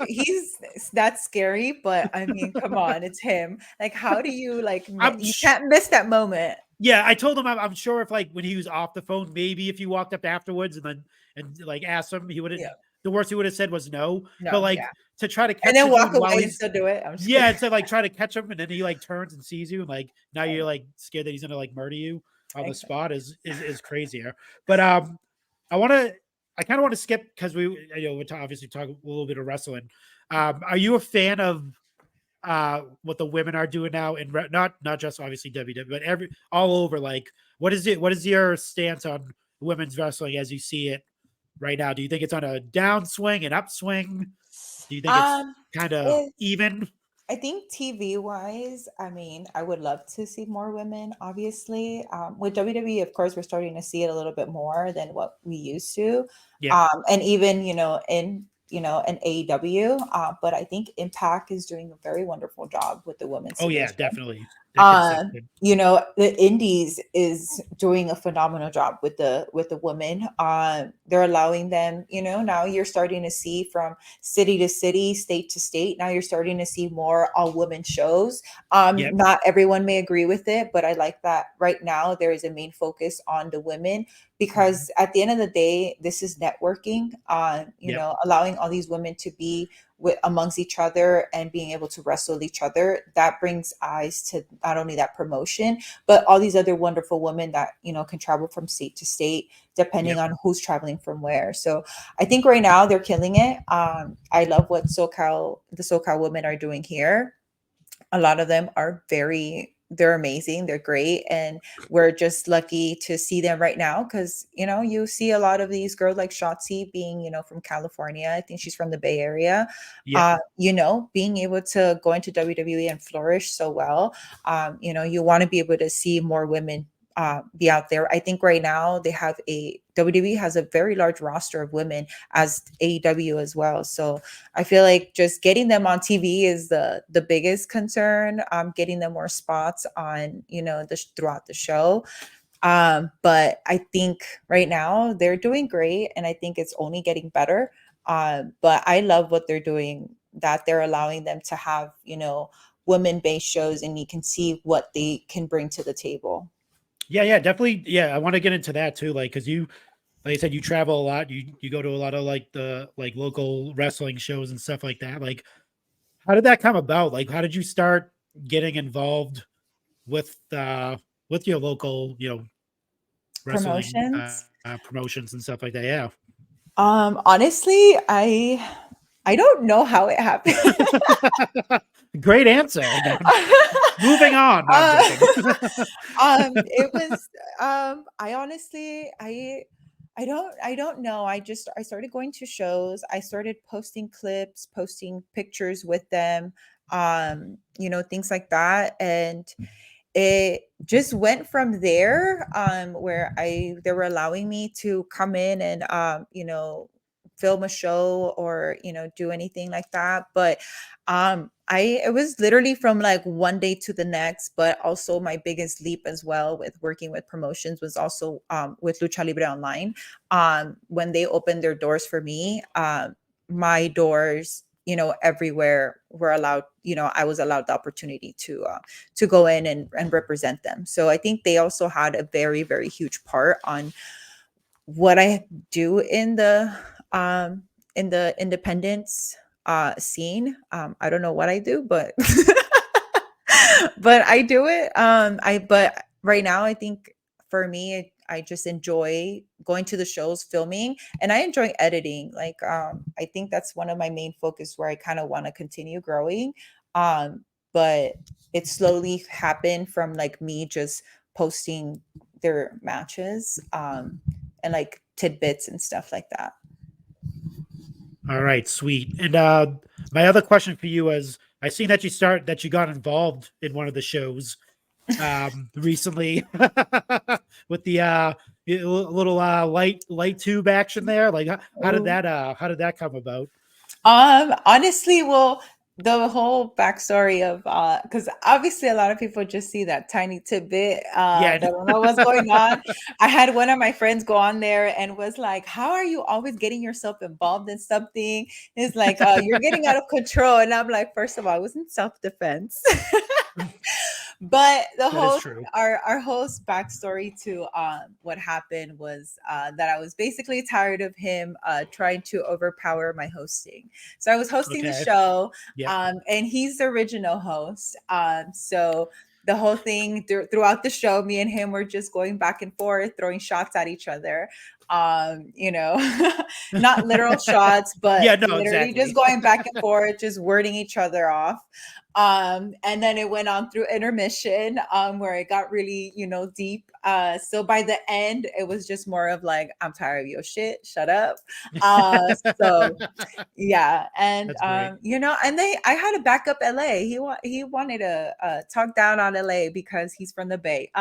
he's that scary, but I mean, come on, it's him. Like, how do you like you Sh- can't miss that moment. yeah, I told him I'm sure if like when he was off the phone, maybe if you walked up afterwards and like asked him, he would have Yeah. the worst he would have said was no. But No, yeah. like to try to And catch then the walk dude away while and he's still do it. I'm just yeah, kidding. instead of like try to catch him and then he like turns and sees you and like now I you're know. like scared that he's gonna like murder you on the Exactly. spot is crazier. But I wanna I kind of want to skip because we're obviously talking a little bit of wrestling. Are you a fan of what the women are doing now in not just obviously WWE, but every all over? Like, what is your stance on women's wrestling as you see it right now? Do you think it's on a downswing, an upswing? Do you think it's Um, kind of if even? I think TV wise, I mean, I would love to see more women, obviously. With WWE, of course, we're starting to see it a little bit more than what we used to. Yeah. And even, in AEW, but I think Impact is doing a very wonderful job with the women's Oh yeah, division. definitely. They're consistent. The indies is doing a phenomenal job with the women. They're allowing them, now you're starting to see from city to city, state to state. Now you're starting to see more all women shows. Yep. Not everyone may agree with it, but I like that right now there is a main focus on the women Mhm. because at the end of the day, this is networking. Yep. Allowing all these women to be amongst each other and being able to wrestle each other, that brings eyes to not only that promotion but all these other wonderful women that can travel from state to state depending Yep. on who's traveling from where. So I think right now they're killing it. I love what the SoCal women are doing here. A lot of them are they're amazing, they're great, and we're just lucky to see them right now because you see a lot of these girls like Shotzi being from California. I think she's from the Bay Area. Yep. Being able to go into WWE and flourish so well. You want to be able to see more women be out there. I think right now they have a WWE has a very large roster of women as AEW as well. So I feel like just getting them on TV is the biggest concern. Getting them more spots on throughout the show. But I think right now they're doing great, and I think it's only getting better. But I love what they're doing. That they're allowing them to have women-based shows, and you can see what they can bring to the table. Yeah, yeah, definitely. Yeah, I want to get into that too. Like, cause you, like I said, you travel a lot. You go to a lot of like the like local wrestling shows and stuff like that. Like, how did that come about? Like, how did you start getting involved with your local, wrestling Promotions. promotions and stuff like that? Yeah. Honestly, I don't know how it happened. Great answer. No, moving on. No, I'm Uh, joking. it was I honestly I don't know. I started going to shows. I started posting clips, posting pictures with them, things like that. And it just went from there, where I they were allowing me to come in and film a show or do anything like that. But I it was literally from like one day to the next. But also my biggest leap as well with working with promotions was also with Lucha Libre Online. When they opened their doors for me, my doors, everywhere were allowed, I was allowed the opportunity to go in and represent them. So I think they also had a very, very huge part on what I do in the independence scene. I don't know what I do, but but I do it. I but right now I think for me I just enjoy going to the shows, filming, and I enjoy editing. Like I think that's one of my main focus where I kind of want to continue growing. But it slowly happened from like me just posting their matches and like tidbits and stuff like that. All right, sweet. And my other question for you is, I seen that you got involved in one of the shows recently with the little light tube action there. Like how did that come about? Honestly, well, the whole backstory of because obviously a lot of people just see that tiny tidbit. Yeah. They don't know what's going on. I had one of my friends go on there and was like, "How are you always getting yourself involved in something?" It's like, "You're getting out of control." And I'm like, first of all, I was in self-defense. But the That is whole true. our whole backstory to what happened was that I was basically tired of him trying to overpower my hosting. So I was hosting the Okay. show, Yep. and he's the original host. So the whole thing throughout the show, me and him were just going back and forth, throwing shots at each other. You know, not literal shots, but Yeah, no, literally just exactly. going back and forth, just wording each other off. And then it went on through intermission, where it got really, deep. So by the end, it was just more of like, I'm tired of your shit, shut up. So yeah, and That's great. and I had to back up LA. He wanted to talk down on LA because he's from the Bay.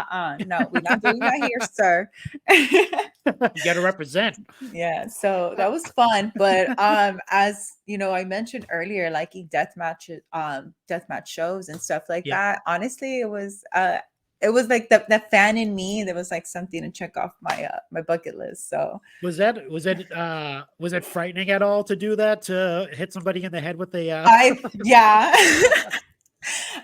No, we're not doing that here, sir. You got to represent. Yeah, so Uh, that was fun. But as I mentioned earlier, liking deathmatch shows and stuff like yep. that. Honestly, it was like the fan in me. There was like something to check off my bucket list. So Was it frightening at all to do that, to hit somebody in the head with a yeah.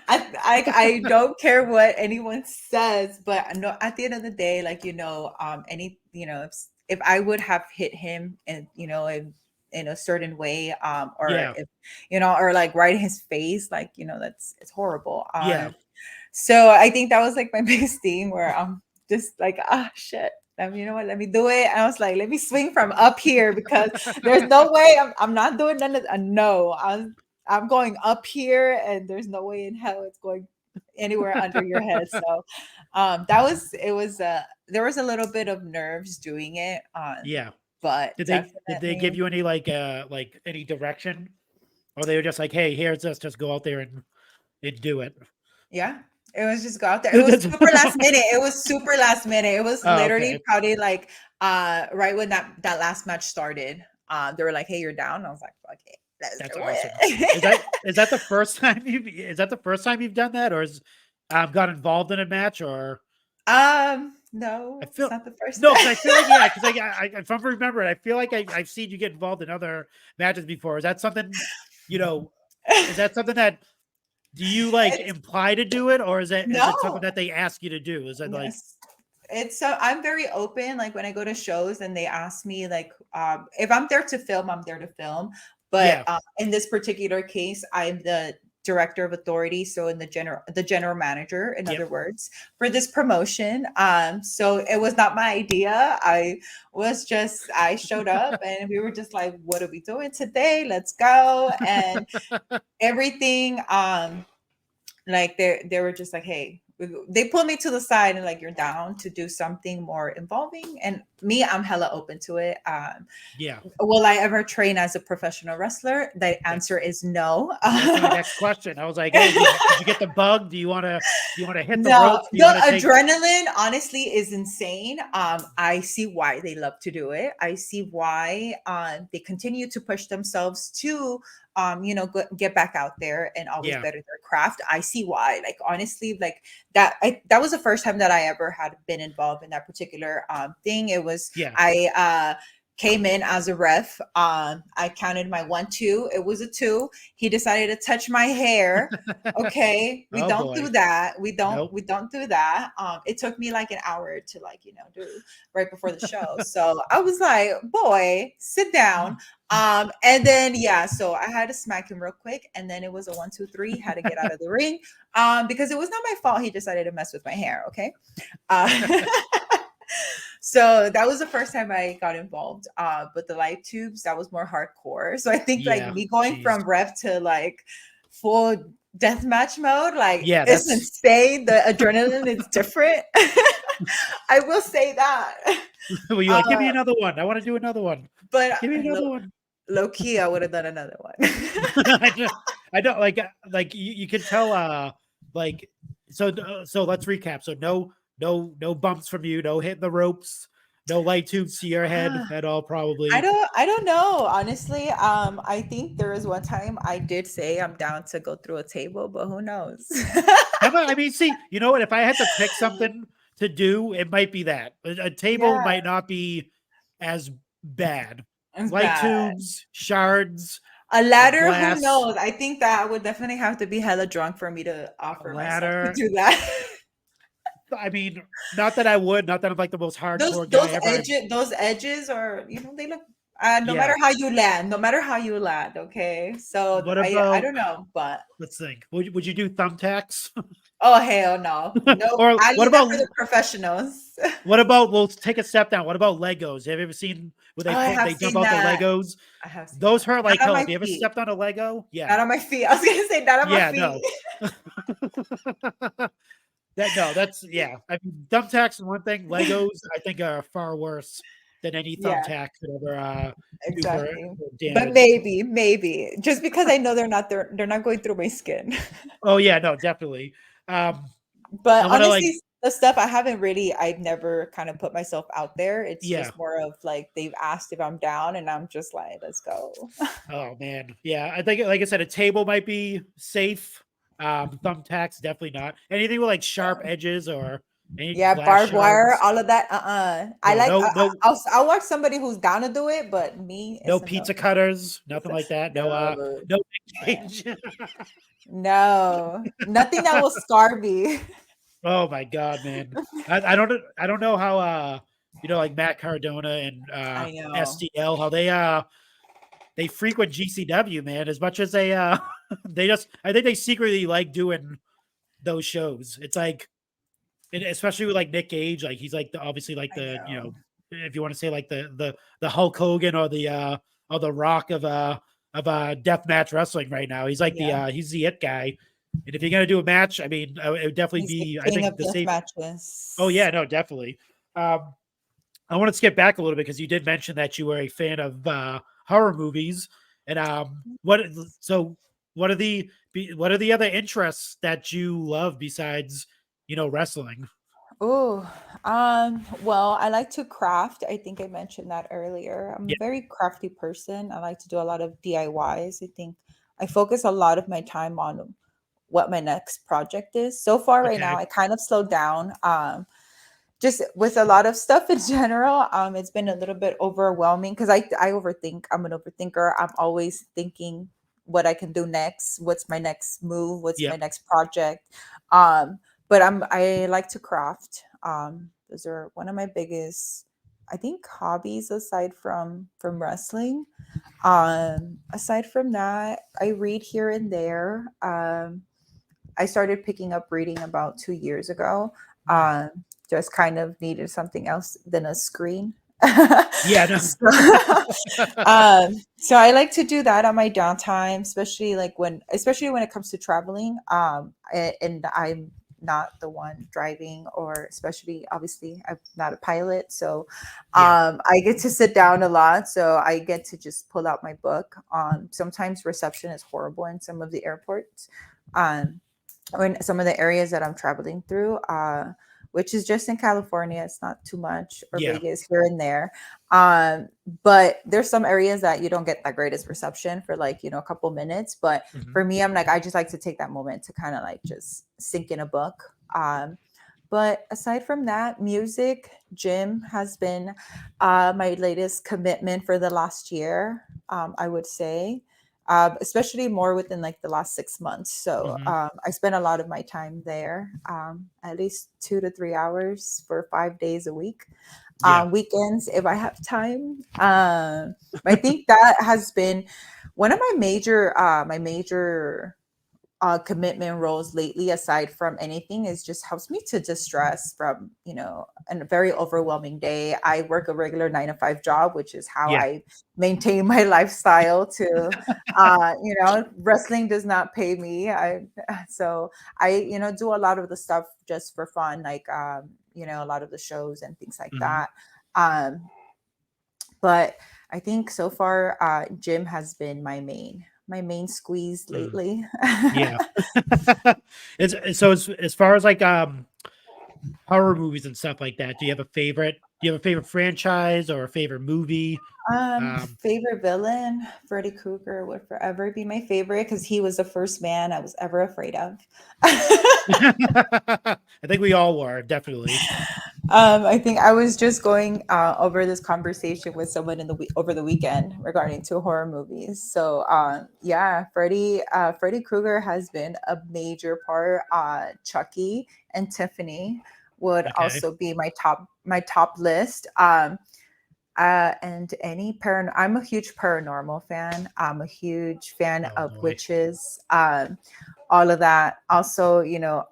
I don't care what anyone says, but I know at the end of the day, like any if I would have hit him and in a certain way, or yeah, if or like right in his face, like that's it's horrible. yeah. So I think that was like my biggest thing where I'm just like, ah, shit. You know what? Let me do it. And I was like, let me swing from up here because there's no way I'm not doing none of no. I'm going up here, and there's no way in hell it's going anywhere under your head. So that was it was there was a little bit of nerves doing it, Yeah. but Did they give definitely you any like any direction? Or they were just like, "Hey, here's this, just go out there and do it." yeah, it was just go out there. It was super last minute. It was super last minute. It was Oh, literally okay. probably like right when that last match started. They were like, "Hey, you're down." I was like, "Fuck it, let's That's do awesome. it." Is that the first time you've done that, or has got involved in a match, or I No, it's feel not the first no, because time. I feel like, yeah, because if I'm remembering, I feel like I've seen you get involved in other matches before. Is that something, you know, is that something that, do you like It's imply to do it, or is it something no. that they ask you to do? Is it like, Yes. It's so I'm very open. Like when I go to shows and they ask me, like, if I'm there to film, I'm there to film. But yeah, in this particular case, I'm the director of authority. So in the general manager, in yep. other words, for this promotion. So it was not my idea. I showed up and we were just like, what are we doing today? Let's go. And everything, like they were just like, hey, they pulled me to the side and like, you're down to do something more involving, and me, I'm hella open to it. Yeah. Will I ever train as a professional wrestler? The answer is no. That's my next question. I was like, "Hey, did you get the bug? Do you want to hit the No, ropes? Do you the want to take?" adrenaline honestly is insane. I see why they love to do it. I see why they continue to push themselves to get back out there and always Yeah, better their craft. I see why. Like honestly, like that was the first time that I ever had been involved in that particular thing. It was yeah. I came in as a ref. I counted my 1 2. It was a 2. He decided to touch my hair. Okay, we Oh don't boy. do that. We don't Nope. we don't do that. It took me like an hour to like, do right before the show. So I was like, boy, sit down. And then yeah, so I had to smack him real quick, and then it was a 1 2 3, had to get out of the ring. Because it was not my fault he decided to mess with my hair. Okay. Uh So that was the first time I got involved. But the light tubes, that was more hardcore. So I think like Yeah. me going Jeez. from ref to like full deathmatch mode, like Yeah, it's that's insane. The adrenaline is different. I will say that. well, you like, give me Uh, another one. I want to do another one. but Give me another one. low key, I would have done another one. I don't, I don't like you can tell like so let's recap. So no bumps from you, no hitting the ropes, no light tubes to your head at all probably. I don't know. Honestly, I think there was one time I did say I'm down to go through a table, but who knows? How about I mean see, you know what, if I had to pick something to do, it might be that. A table Yeah, might not be as bad. it's Light bad. tubes, shards A of ladder, who glass, knows? I think that I would definitely have to be hella drunk for me to a offer myself to ladder. do that. I mean, not that I would, not that I'm like the most those hardcore guy those ever. edges are, they look no matter Yeah. how you land, no matter how you land, okay? So What I about don't know, but let's think. Would you do thumbtacks? oh hell no. Nope. Or I leave that for the professionals. what about we'll take a step down. What about Legos? Have you ever seen where Oh, I have they dump seen out the that. Legos? I have seen Those that. hurt like Not on hell. my Have you ever feet. stepped on a Lego? Yeah. Not on my feet. I was gonna say not on my Yeah, feet. no. That no, that's yeah. I mean thumbtacks is one thing. Legos I think are far worse than any Yeah. thumbtack could ever do Exactly. for But damage. maybe just because I know they're not going through my skin. Oh yeah, no, definitely. But I wanna like honestly, the stuff I've never kind of put myself out there. It's yeah. just more of like they've asked if I'm down and I'm just like, let's go. Oh man, yeah. I think, like I said, a table might be safe. Thumbtacks definitely not. Anything with like sharp Yeah. edges or any Yeah, glass barbed wire, shards. all of that. I No, like no, no, I'll watch somebody who's down to do it, but me, no it's a no. pizza cutters. It's Nothing a like that. No, no. no Yeah. exchange. No. Nothing that will scar me. Oh my god, man. I don't know how like Matt Cardona and I know. STL how they frequent GCW, man, as much as they they just I think they secretly like doing those shows. It's like and especially with like Nick Gage, like he's like obviously like I know. if you want to say like the Hulk Hogan or the Rock of deathmatch wrestling right now. He's like Yeah. he's the it guy. And if you're gonna do a match, I mean, it would definitely He's the be I king think of the death safe. Oh matches. yeah, no, definitely. I want to skip back a little bit because you did mention that you were a fan of horror movies, and so what are what are the other interests that you love besides wrestling? Oh, well, I like to craft. I think I mentioned that earlier. I'm a Yeah. very crafty person. I like to do a lot of DIYs. I think I focus a lot of my time on what my next project is. So far right now, Okay. I kind of slowed down. Just with a lot of stuff in general, it's been a little bit overwhelming because I overthink. I'm an overthinker. I'm always thinking what I can do next, what's my next move, what's my Yep. next project. um but I like to craft. Those are one of my biggest, I think, hobbies aside from wrestling. Aside from that, I read here and there. I started picking up reading about 2 years ago. Um, just kind of needed something else than a screen. Yeah. No. so, so I like to do that on my downtime, especially when it comes to traveling. And I'm not the one driving, or especially obviously I'm not a pilot. So Yeah. I get to sit down a lot. So I get to just pull out my book. Sometimes reception is horrible in some of the airports. Um, or in some of the areas that I'm traveling through, which is just in California. It's not too much, or Yeah. Vegas here and there. Um, but there's some areas that you don't get that greatest reception for, like, a couple minutes. But Hmm. for me, I'm like, I just like to take that moment to kind of like just sink in a book. But aside from that, music, gym has been my latest commitment for the last year, I would say, especially more within like the last 6 months. So Hmm. I spend a lot of my time there, at least 2 to 3 hours for 5 days a week. Yeah. Weekends, if I have time. I think that has been one of my major commitment roles lately, aside from anything, is just helps me to distress from, a very overwhelming day. I work a regular 9 to 5 job, which is how Yeah. I maintain my lifestyle to, wrestling does not pay me. So I, do a lot of the stuff just for fun, like, a lot of the shows and things like Hmm. that. Um, but I think so far, gym has been my main squeeze Mm. lately. Yeah. It's so as far as like horror movies and stuff like that, do you have a favorite? Do you have a favorite franchise or a favorite movie? Um, Favorite villain, Freddy Krueger would forever be my favorite because he was the first man I was ever afraid of. I think we all were, definitely. I think I was just going over this conversation with someone over the weekend regarding to horror movies. So yeah, Freddy Krueger has been a major part. Chucky and Tiffany would Okay. also be my top list. And I'm a huge paranormal fan. I'm a huge fan Oh of boy. witches. All of that. Also,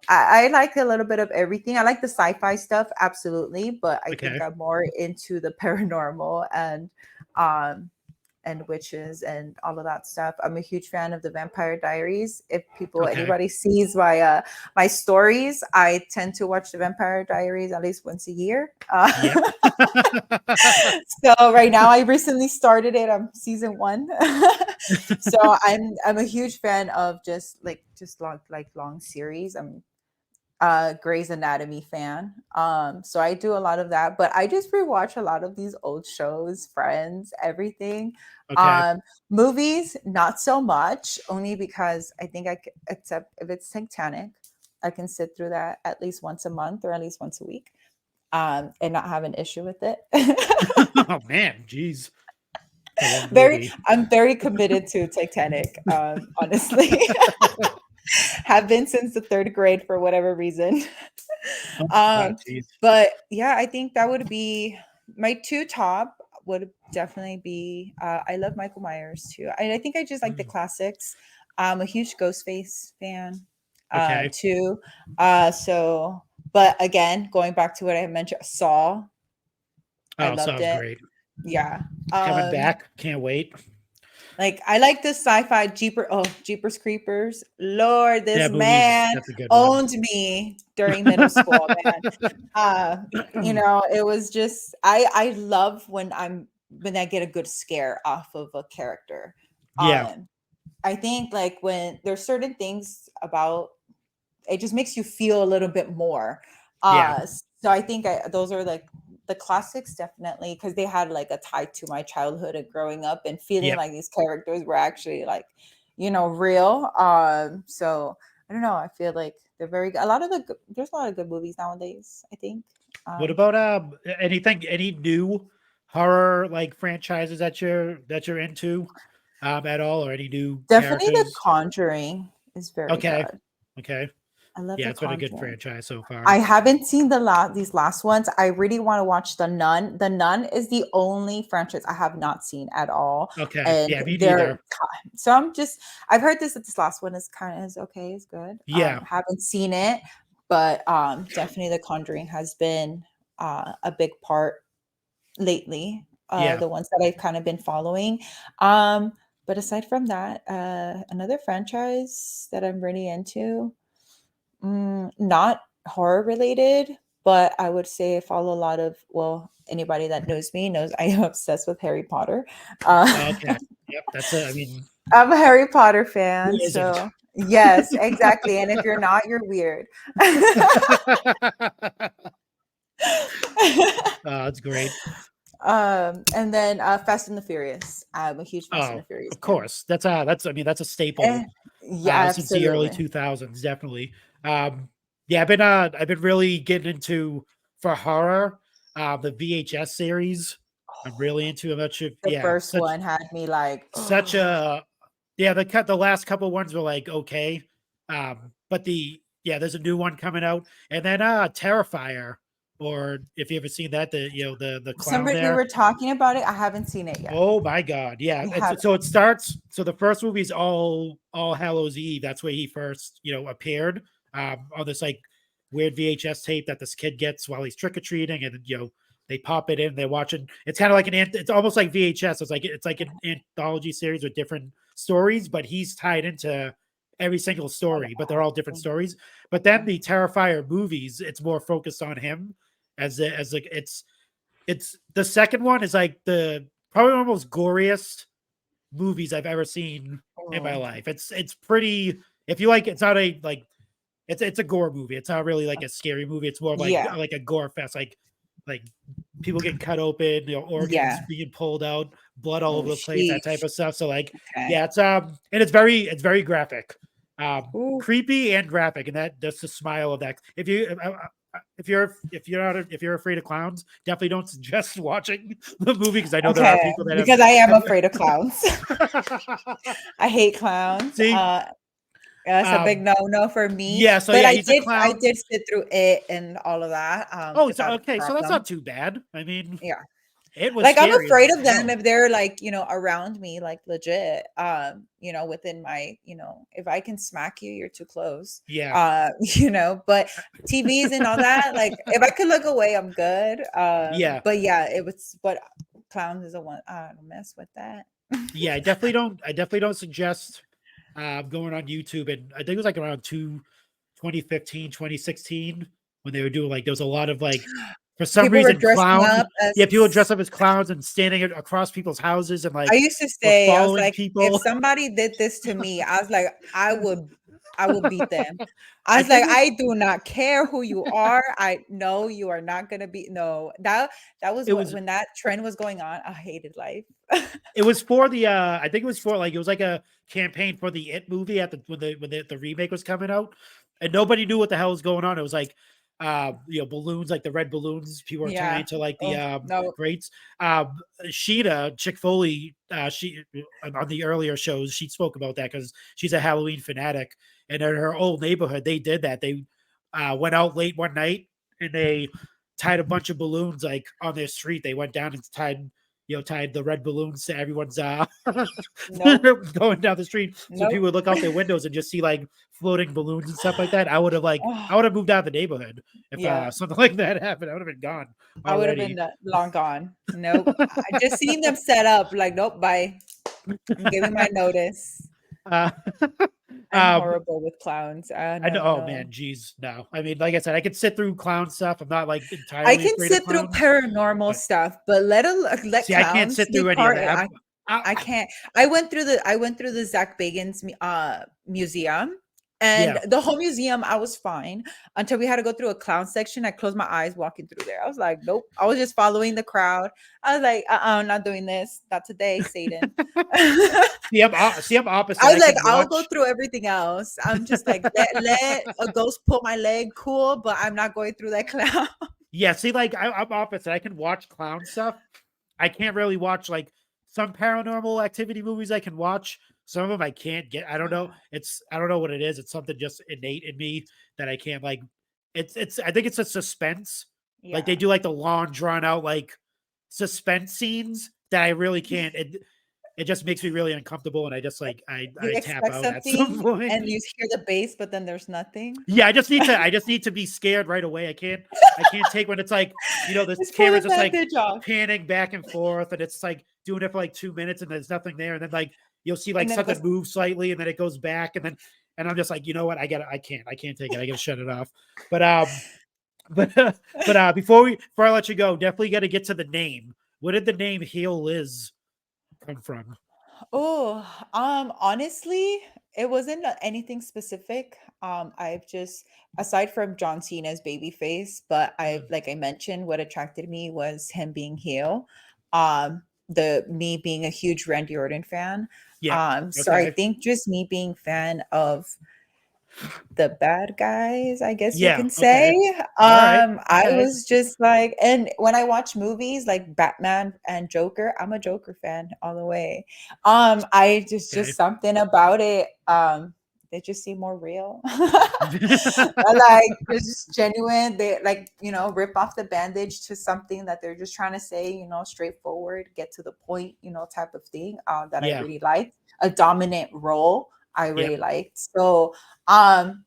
I like a little bit of everything. I like the sci-fi stuff, absolutely, but I think Okay. I'm more into the paranormal um and witches and all of that stuff. I'm a huge fan of the Vampire Diaries. If Okay. anybody sees my stories, I tend to watch the Vampire Diaries at least once a year. Yep. So right now I recently started it. I'm season one. So I'm a huge fan of just long series. I'm a Grey's Anatomy fan. So I do a lot of that, but I just rewatch a lot of these old shows, Friends, everything. Okay. Um, Movies, not so much, only because I think except if it's Titanic, I can sit through that at least once a month or at least once a week, and not have an issue with it. Oh man, jeez. It's a long very, movie. I'm very committed to Titanic. Honestly, have been since the third grade for whatever reason. Oh my god, Um, jeez. but yeah, I think that would be my two top would definitely be. I love Michael Myers too. I think I just like the Mm, classics. I'm a huge Ghostface fan okay. too. So, but again, going back to what I mentioned, Saw, I Oh, loved sounds it. great. Yeah. Coming back. Can't wait. Like I like the sci-fi Jeepers Creepers. Lord, this That movie's man that's a good one. owned me during middle school, man. Uh, it was just I love when I get a good scare off of a character. Yeah. I think like when there's certain things about it just makes you feel a little bit more. Yeah. So I think those are like the classics, definitely, because they had like a tie to my childhood and growing up and feeling Yep. like these characters were actually like, real. So I don't know. I feel like they're very good. There's a lot of good movies nowadays, I think. What Um, about any new horror like franchises that you're into at all or any new Definitely The characters? Conjuring is very Okay. good. Okay. I love Yeah, The it's been a good Conjuring. franchise so I far. haven't seen these last ones. I really want to watch The Nun. The Nun is the only franchise I have not seen at all, Okay. and Yeah, me neither. so I've heard this last one is okay, is good. Yeah. Haven't seen it, but definitely The Conjuring has been a big part lately. Yeah. The ones that I've kind of been following. Um, but aside from that, another franchise that I'm really into. Not horror related, but I would say I follow a lot of, well, anybody that knows me knows I am obsessed with Harry Potter. Okay. Yep. That's a. I mean, I'm a Harry Potter who fan, isn't? so yes, exactly. And if you're not, you're weird. That's great. And then Fast and the Furious. I'm a huge Fast and Oh, the Furious of fan. course. That's. I mean, that's a staple Eh, yeah, since the early absolutely. 2000s, definitely. Um, yeah, I've been really getting into for horror, the VHS series. I'm really into. I'm not sure. The Yeah, first one had me like, such a yeah. The last couple ones were like okay, but there's a new one coming out, and then Terrifier, or if you ever seen that, the clown somebody we there. were talking about it. I haven't seen it yet. Oh my god, yeah. I have So it starts. So the first movie is All Hallows Eve. That's where he first appeared, on this like weird VHS tape that this kid gets while he's trick or treating, and they pop it in. They're watching. It's kind of like it's almost like VHS. It's like an anthology series with different stories, but he's tied into every single story, but they're all different stories. But then the Terrifier movies, it's more focused on him as like it's the second one is like the probably one of the most goriest movies I've ever seen in my oh, life. It's pretty. If you like, it's not a like it's a gore movie. It's not really like a scary movie. It's more of yeah, like a gore fest, like people getting cut open, organs yeah. being pulled out, blood all Oh, over the place, that type sheesh. of stuff. So like, Okay. yeah, and it's very graphic, Ooh. creepy and graphic, and that's the smile of that. If you're afraid of clowns, definitely don't suggest watching the movie because I know there are Okay, people that because I am have afraid of clowns. I hate clowns. see. That's a big Um, no-no for me. yeah, so But yeah, I he's a did I clown. did sit through it and all of that, Oh, so without a okay, so that's problem. not too bad. I mean, Yeah. it was Like, I'm scary as afraid of them hell. if they're, like, around me, like, legit, within my if I can smack you, you're too close. Yeah. But TVs and all that, like, if I could look away, I'm good. Yeah. But yeah, but clowns is a one I don't mess with that. Yeah, I definitely don't suggest going on YouTube, and I think it was like around 2015, 2016 when they were doing like there was a lot of like for some People were reason dressing clowns. up Yeah, people as dress up as clowns and standing across people's houses and I like used to were say, I was following like, if people. somebody did this to me, I was like, I would beat them. I I was like, think it was I do not care who you are. I know you are not gonna be no. That was it what was when that trend was going on, I hated life. It was for the I think it was for like it was like a campaign for the It movie at the remake was coming out, and nobody knew what the hell was going on. It was like balloons, like the red balloons people were Yeah. tying to like the Oh, no. grates. Sheena Chick Foley, she on the earlier shows, she spoke about that because she's a Halloween fanatic, and in her old neighborhood they did that. They went out late one night and they tied a bunch of balloons like on their street. They went down and tied the red balloons to everyone's Nope. going down the street so people Nope. would look out their windows and just see like floating balloons and stuff like that. I Oh, would have moved out of the neighborhood if yeah. something like that happened. I would have been gone I would have been already. long gone. Nope. I just seen them set up like, nope, bye. I'm giving my notice. Uh, I'm um, horrible with clowns. I know. No, Oh no. man, geez, no. I mean, like I said, I could sit through clown stuff. I'm not like I entirely can afraid of sit through clowns, paranormal but stuff, but let see, I can't clowns sit be through any of part that. I can't. I went through the Zach Bagans museum, and Yeah, the whole museum I was fine until we had to go through a clown section. I closed my eyes walking through there. I was like, nope. I was just following the crowd. I was like, I'm not doing this. Not today, Satan. I'm I opposite. was I like, can I'll go watch. through everything else. I'm just like, let a ghost pull my leg, cool, but I'm not going through that clown. Yeah, see, like I'm opposite. I can watch clown stuff. I can't really watch like some paranormal activity movies. I can watch some of them. I can't get. I don't know. I don't know what it is. It's something just innate in me that I can't like. It's. I think it's a suspense. Like they Yeah. do like the long drawn out like suspense scenes that I really can't. It just makes me really uncomfortable, and I just like You I tap expect out at some something point. and you hear the bass, but then there's nothing. Yeah, I just need to be scared right away. I can't take when it's like, the Just pull the camera's just like bandage off. panning back and forth and it's like doing it for like 2 minutes and there's nothing there. And then like you'll see like And then it something goes, move slightly and then it goes back and then and I'm just like, you know what, I can't take it. I gotta shut it off. But but before I let you go, definitely got to get to the name. Where did the name Heel Liz come from? Oh, honestly, it wasn't anything specific. I've just, aside from John Cena's baby face, but I, Mm, like I mentioned, what attracted me was him being heel. The me being a huge Randy Orton fan. yep. So I Okay. think just me being fan of the bad guys, I guess you Yeah. can say. Okay. All right. I Okay. was just like, and when I watch movies like Batman and Joker, I'm a Joker fan all the way. I Okay. just something about it. They just seem more real. Like it's just genuine. They like, rip off the bandage to something that they're just trying to say, straightforward, get to the point, type of thing. That I Yeah. really liked. A dominant role I Yep. really liked. So um,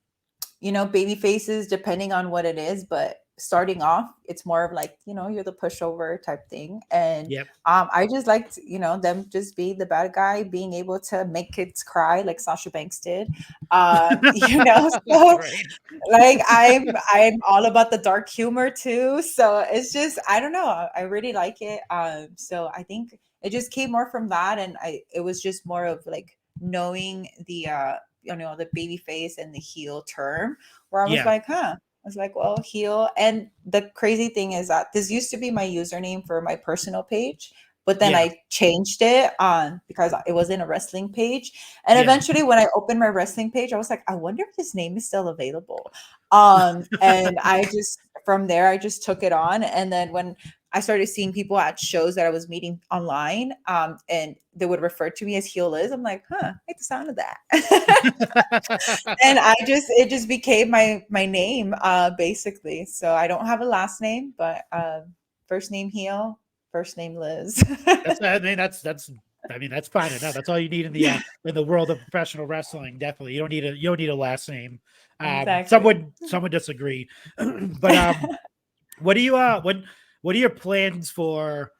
baby faces, depending on what it is, but starting off, it's more of like, you're the pushover type thing. And Yep. I just liked, them just be the bad guy, being able to make kids cry like Sasha Banks did. That's So right. like I'm all about the dark humor too. So it's just, I don't know, I really like it. So I think it just came more from that, and it was just more of like knowing the baby face and the heel term, where I was Yeah. like, huh. I was like, well, heel. And the crazy thing is that this used to be my username for my personal page, but then Yeah. I changed it on because it wasn't a wrestling page. And Yeah. eventually when I opened my wrestling page, I was like, I wonder if his name is still available. And I just, from there, I just took it on. And then when I started seeing people at shows that I was meeting online, and they would refer to me as Heel Liz, I'm like, huh, I like the sound of that. And it just became my name, basically. So I don't have a last name, but first name Heel, first name Liz. I mean, I mean, that's fine enough. That's all you need in the world of professional wrestling. Definitely, you don't need a last name. Exactly. Some would disagree, but what do you what are your plans for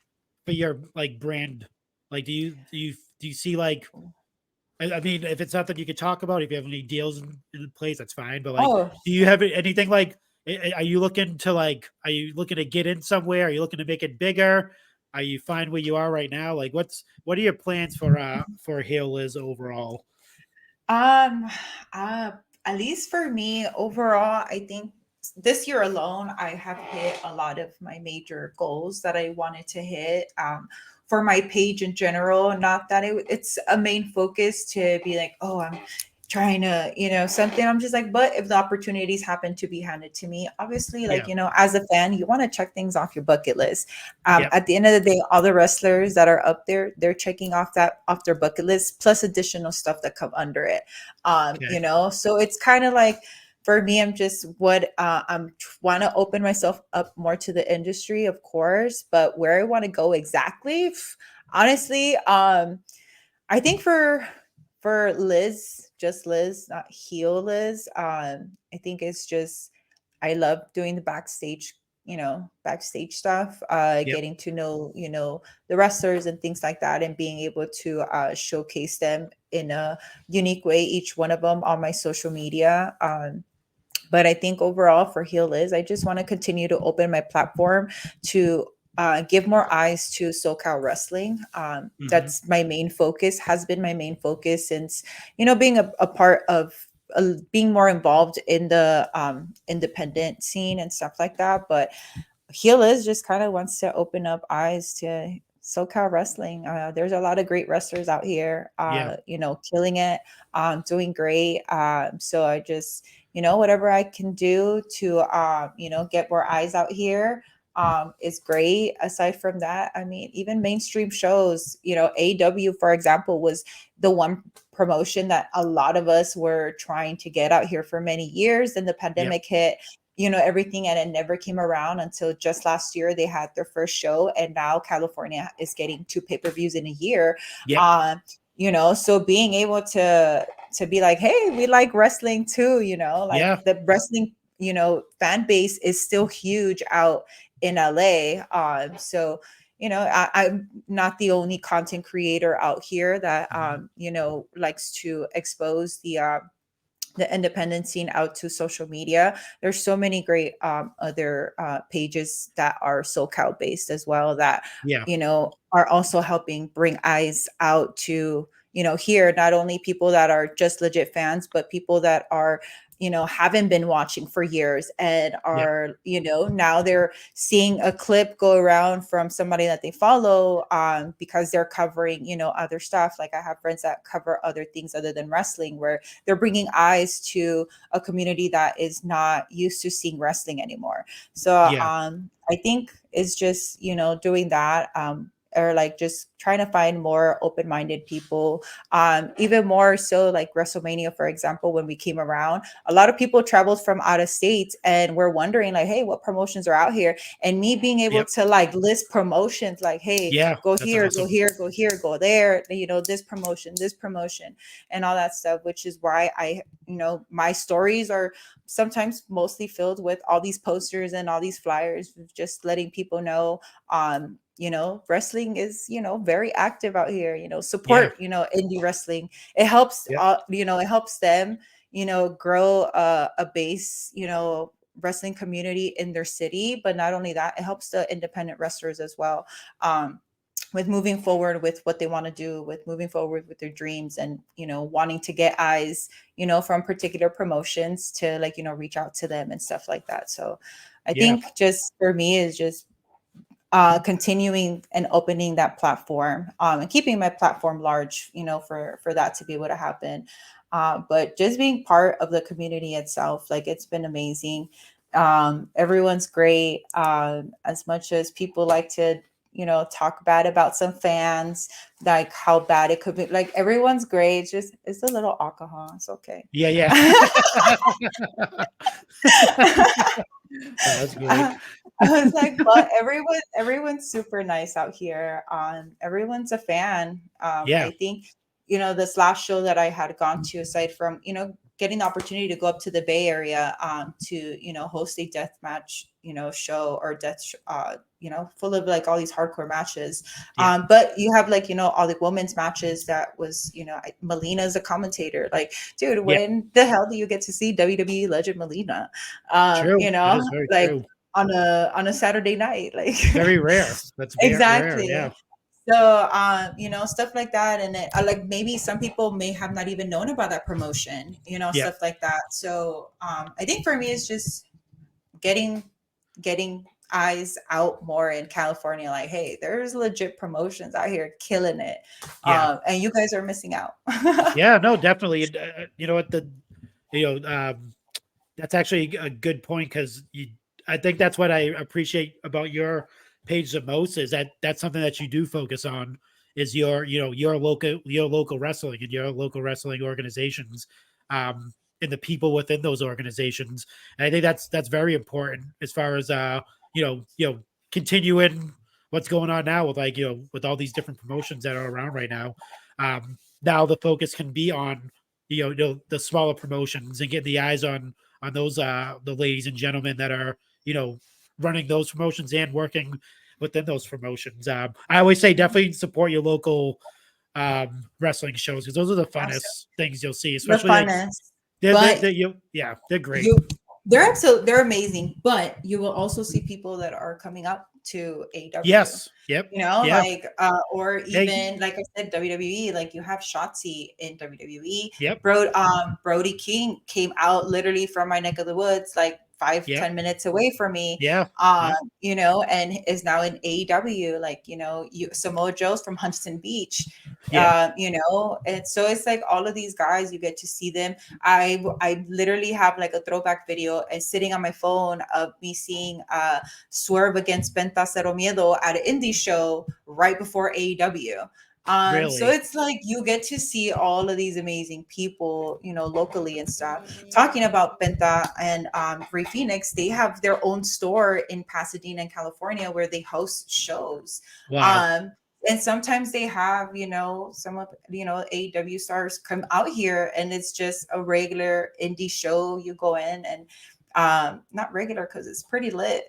your like brand? Like, do you see like I mean, if it's something you could talk about, if you have any deals in place, that's fine. But like, Oh, do you have anything like? Are you looking to like? Are you looking to get in somewhere? Are you looking to make it bigger? Are you fine where you are right now? Like, what are your plans for Hale Liz overall? Um, uh, at least for me overall, I think this year alone, I have hit a lot of my major goals that I wanted to hit. For my page in general, not that it's a main focus to be like, oh, I'm trying to, something. I'm just like, but if the opportunities happen to be handed to me, obviously, like, Yeah, as a fan, you want to check things off your bucket list. yeah, At the end of the day, all the wrestlers that are up there, they're checking off their bucket list, plus additional stuff that come under it. okay, So it's kind of like, for me, I'm just what I'm want to open myself up more to the industry, of course, but where I want to go exactly, honestly, I think for Liz, just Liz, not heel Liz. I think it's just, I love doing the backstage, backstage stuff, yep, getting to know, the wrestlers and things like that, and being able to showcase them in a unique way, each one of them on my social media. But I think overall for Heal Liz, I just want to continue to open my platform to give more eyes to SoCal wrestling. hmm, That's my main focus, has been my main focus since, being a part of being more involved in the independent scene and stuff like that. But Heal is just kind of wants to open up eyes to SoCal wrestling. There's a lot of great wrestlers out here, yeah, killing it, doing great. So I just, whatever I can do to, get more eyes out here is great. Aside from that, I mean, even mainstream shows, AW, for example, was the one promotion that a lot of us were trying to get out here for many years. Then the yep, pandemic hit, everything, and it never came around until just last year they had their first show, and now California is getting 2 pay-per-views in a year. yep, So being able to be like, hey, we like wrestling too, like yeah, the wrestling, fan base is still huge out in LA. So I'm not the only content creator out here that likes to expose the independent scene out to social media. There's so many great other pages that are SoCal based as well that, Yeah. are also helping bring eyes out to, here, not only people that are just legit fans, but people that are, haven't been watching for years and Yep. are, now they're seeing a clip go around from somebody that they follow, because they're covering, other stuff. Like I have friends that cover other things other than wrestling, where they're bringing eyes to a community that is not used to seeing wrestling anymore. So Yeah. I think it's just, doing that, or like just trying to find more open-minded people, even more so like WrestleMania, for example. When we came around, a lot of people traveled from out of state and we're wondering like, hey, what promotions are out here? And me being able Yep. to like list promotions like, hey, Yeah. go That's here, go awesome. here, go here, go there, this promotion, and all that stuff, which is why my stories are sometimes mostly filled with all these posters and all these flyers, just letting people know, wrestling is, very active out here, Yeah. support, indie wrestling. It helps, Yep. it helps them, grow a base, wrestling community in their city. But not only that, it helps the independent wrestlers as well. With moving forward with what they want to do, with moving forward with their dreams, and wanting to get eyes, from particular promotions to like, reach out to them and stuff like that. So I Yeah. think just for me is just continuing and opening that platform, and keeping my platform large, for that to be able to happen. But just being part of the community itself, like it's been amazing. Everyone's great. As much as people like to, talk bad about some fans, like how bad it could be, like everyone's great. It's a little alcohol. It's okay. Yeah. Yeah. That's great. I was like, but everyone's super nice out here. Everyone's a fan. Yeah. I think, this last show that I had gone to, aside from, getting the opportunity to go up to the Bay Area, to, host a death match, show, or full of like all these hardcore matches. Yeah. But you have like, all the women's matches that was, Melina's a commentator. Like, dude, Yeah. when the hell do you get to see WWE legend Melina? True. That is very Like true. on a Saturday night, like Very rare. That's very rare. exactly. Yeah. So, stuff like that, and like maybe some people may have not even known about that promotion, Yeah. stuff like that. So, I think for me, it's just getting getting eyes out more in California. Like, hey, there's legit promotions out here killing it, Yeah. and you guys are missing out. Yeah. No, definitely. And, you know what? You know, that's actually a good point because I think that's what I appreciate about your page the most is that that's something that you do focus on is your local wrestling and your local wrestling organizations, and the people within those organizations. And I think that's very important as far as continuing what's going on now with with all these different promotions that are around right now. Now the focus can be on the smaller promotions and getting the eyes on those the ladies and gentlemen that are running those promotions and working within those promotions. I always say definitely support your local wrestling shows because those are the Awesome. funnest things you'll see, The especially like funnest, they're but yeah, they're great. you they're amazing, but you will also see people that are coming up to AW, Yes, yep, yeah, like or they, even like I said, WWE. Like you have Shotzi in WWE. yep, Brody King came out literally from my neck of the woods, like five yep, 10 minutes away from me. yeah, yep, And is now in AEW. Like, Samoa Joe's from Huntington Beach. yeah, And so it's like all of these guys, you get to see them. I literally have like a throwback video and sitting on my phone of me seeing Swerve against Penta Cero Miedo at an indie show right before AEW. So really, it's like you get to see all of these amazing people, locally and stuff. Talking about Penta and Ray Phoenix, they have their own store in Pasadena, California, where they host shows. wow, Um, and sometimes they have, some of AEW stars come out here, and it's just a regular indie show. You go in and not regular because it's pretty lit.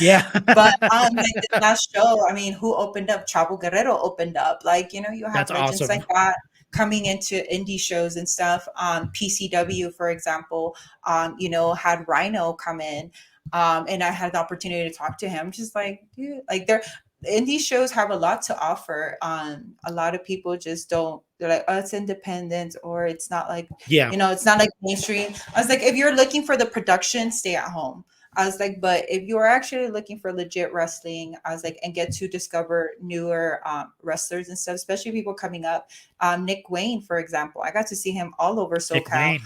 yeah, But like this last show, I mean, who opened up? Chavo Guerrero opened up. Like, you have that's legends awesome. like that coming into indie shows and stuff. PCW, for example, had Rhino come in, and I had the opportunity to talk to him. Just like, dude, like they're indie shows have a lot to offer. A lot of people just don't. They're like, oh, it's independent, or it's not like, Yeah, it's not like mainstream. I was like, if you're looking for the production, stay at home. I was like, but if you are actually looking for legit wrestling, I was like, and get to discover newer wrestlers and stuff, especially people coming up. Nick Wayne, for example, I got to see him all over Nick SoCal. Wayne.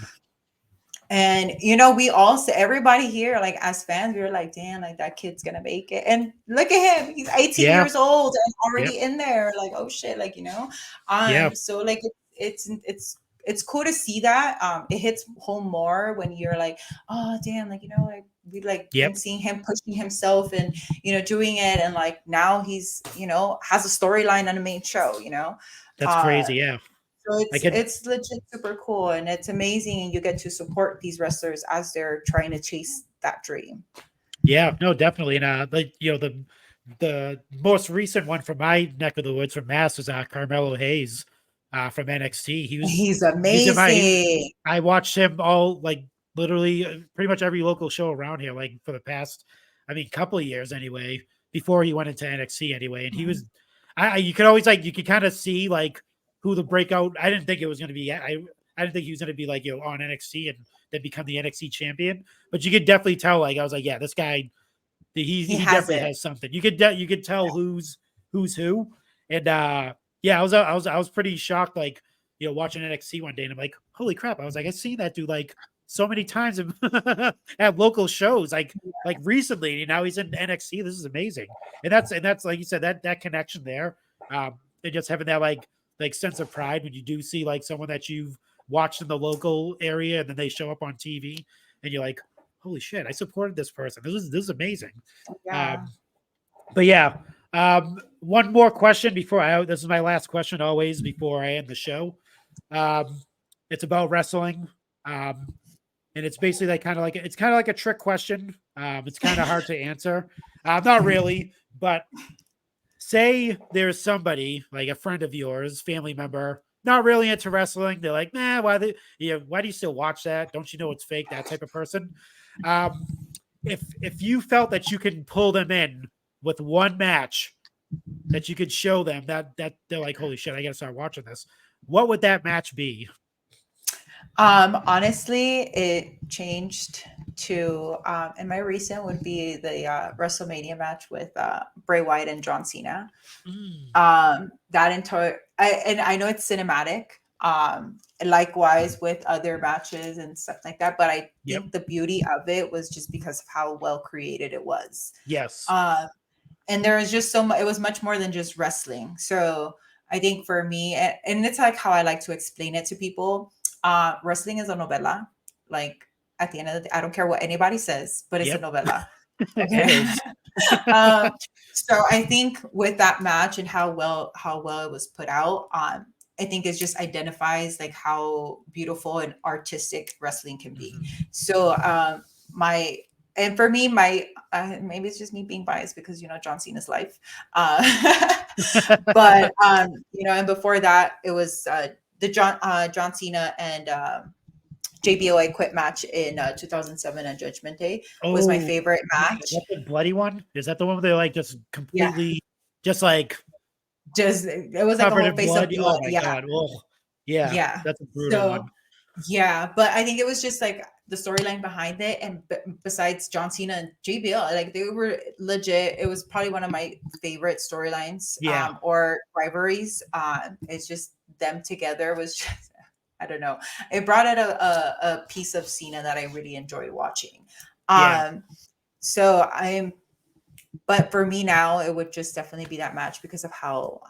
And we all everybody here, like as fans, we were like, damn, like that kid's gonna make it. And look at him, he's 18 Yeah, years old and yep, already in there. Like, oh shit, like yeah, so like it's cool to see that. It hits home more when you're like, oh damn, like like we like been yep. seeing him pushing himself and doing it, and like now he's has a storyline on the main show. That's Uh, crazy. Yeah, so I it's could. it's legit super cool, and it's amazing, and you get to support these wrestlers as they're trying to chase that dream. Yeah, no, definitely. And like the most recent one from my neck of the woods from Mass was Carmelo Hayes, from NXT. He's He's in my. amazing. I watched him all like literally pretty much every local show around here, like for the past, I mean, couple of years anyway. Before he went into NXT anyway, and he Mhm. was, you could always like you could kind of see like who the breakout. I didn't think it was going to be. I didn't think he was going to be like on NXT and then become the NXT champion. But you could definitely tell. Like I was like, yeah, this guy, He he has definitely it. has something. You could tell who's who, and yeah, I was pretty shocked. Like watching NXT one day, and I'm like, holy crap! I was like, I see that dude like so many times at local shows, like recently, and now he's in NXT. This is amazing, and that's like you said that connection there, and just having that like sense of pride when you do see like someone that you've watched in the local area, and then they show up on TV, and you're like, holy shit, I supported this person. This is amazing. Yeah. Um, but yeah, one more question before I. This is my last question always before I end the show. Um, it's about wrestling, um, and it's basically like it's kind of like a trick question. It's kind of hard to answer. Not really, but say there's somebody like a friend of yours, family member, not really into wrestling. They're like, nah, why do you still watch that? Don't you know it's fake? That type of person. Um, if you felt that you can pull them in with one match that you could show them that they're like, holy shit, I gotta start watching this. What would that match be? Honestly, it changed to, and my recent would be the WrestleMania match with Bray Wyatt and John Cena. Mm, That entire, and I know it's cinematic. Likewise with other matches and stuff like that, but I yep. think the beauty of it was just because of how well created it was. Yes. Um, and there was just so much. It was much more than just wrestling. So I think for me, and it's like how I like to explain it to people. Wrestling is a novela. Like at the end of the day, I don't care what anybody says, but it's a Yep. novela. It Okay. is. um, so I think with that match and how well it was put out, I think it just identifies like how beautiful and artistic wrestling can be. Mhm. So my and for me, my maybe it's just me being biased because John Cena's life, but and before that it was the John Cena and JBOA quit match in 2007 on Judgment Day was my Oh, favorite is match. that the bloody one? Is that the one where they're like just Yeah, completely just like just it was like a covered whole in face of blood? blood. Oh my Yeah, god. Oh, yeah, yeah. that's a brutal So one. yeah, but I think it was just like the storyline behind it, and besides John Cena and JBL, like they were legit. It was probably one of my favorite storylines, Yeah, or rivalries. It's just them together was just, I don't know. It brought out a piece of Cena that I really enjoyed watching. yeah, Um, so I'm but for me now, it would just definitely be that match because of how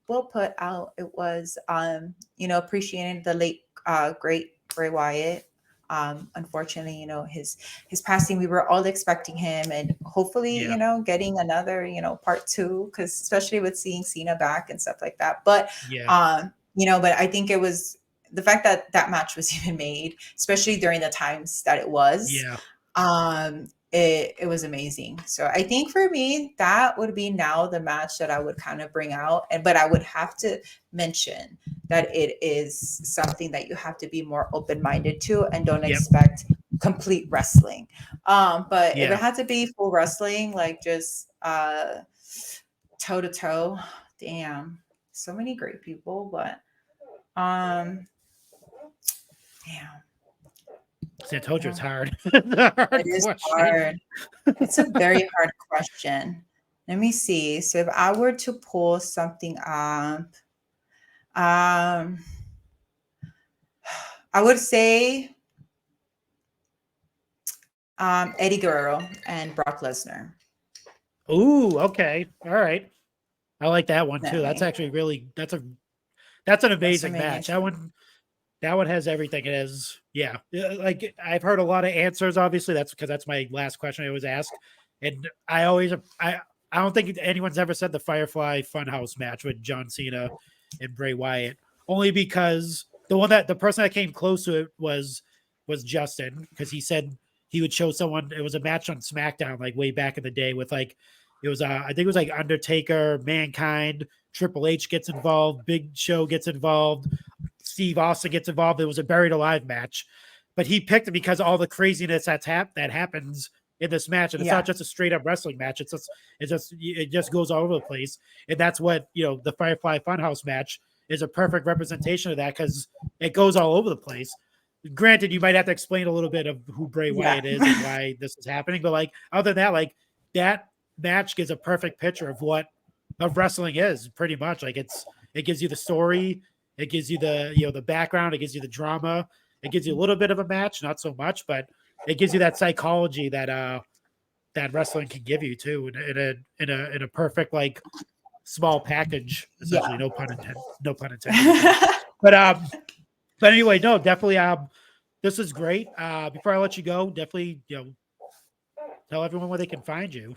well put out it was. Appreciating the late great Bray Wyatt. Unfortunately, his passing, we were all expecting him, and hopefully, yeah, getting another, part two, because especially with seeing Cena back and stuff like that. But yeah, but I think it was the fact that that match was even made, especially during the times that it was. yeah, it was amazing. So I think for me, that would be now the match that I would kind of bring out. And but I would have to mention that it is something that you have to be more open-minded to and don't Yep. expect complete wrestling. But if it Yeah. had to be full wrestling, like just toe to toe, damn, so many great people, but um damn, See, I told you it's uh, hard. The it hard is question. hard. It's a very hard question. Let me see. So if I were to pull something up, um, I would say Eddie Guerrero and Brock Lesnar. Ooh, okay. All right. I like that one too. That's Definitely. actually really that's an amazing match. WrestleMania. That one has everything. It is, yeah. Like I've heard a lot of answers. Obviously, that's because that's my last question I always ask, and I don't think anyone's ever said the Firefly Funhouse match with John Cena and Bray Wyatt, only because the person that came close to it was Justin, because he said he would show someone. It was a match on SmackDown like way back in the day with like it was I think it was like Undertaker, Mankind, Triple H gets involved, Big Show gets involved. Steve Austin gets involved. It was a buried alive match, but he picked it because of all the craziness that happens in this match, and it's not Yeah. just a straight up wrestling match. It just goes all over the place, and that's what the Firefly Funhouse match is a perfect representation of that because it goes all over the place. Granted, you might have to explain a little bit of who Bray Yeah. Wyatt is and why this is happening, but like other than that, like that match gives a perfect picture of what of wrestling is pretty much. Like it gives you the story, it gives you the background, it gives you the drama, it gives you a little bit of a match, not so much, but it gives you that psychology that wrestling can give you too, in a perfect like small package, essentially. Yeah. No pun intended with that. But but anyway, no, definitely this is great. Before I let you go, definitely tell everyone where they can find you.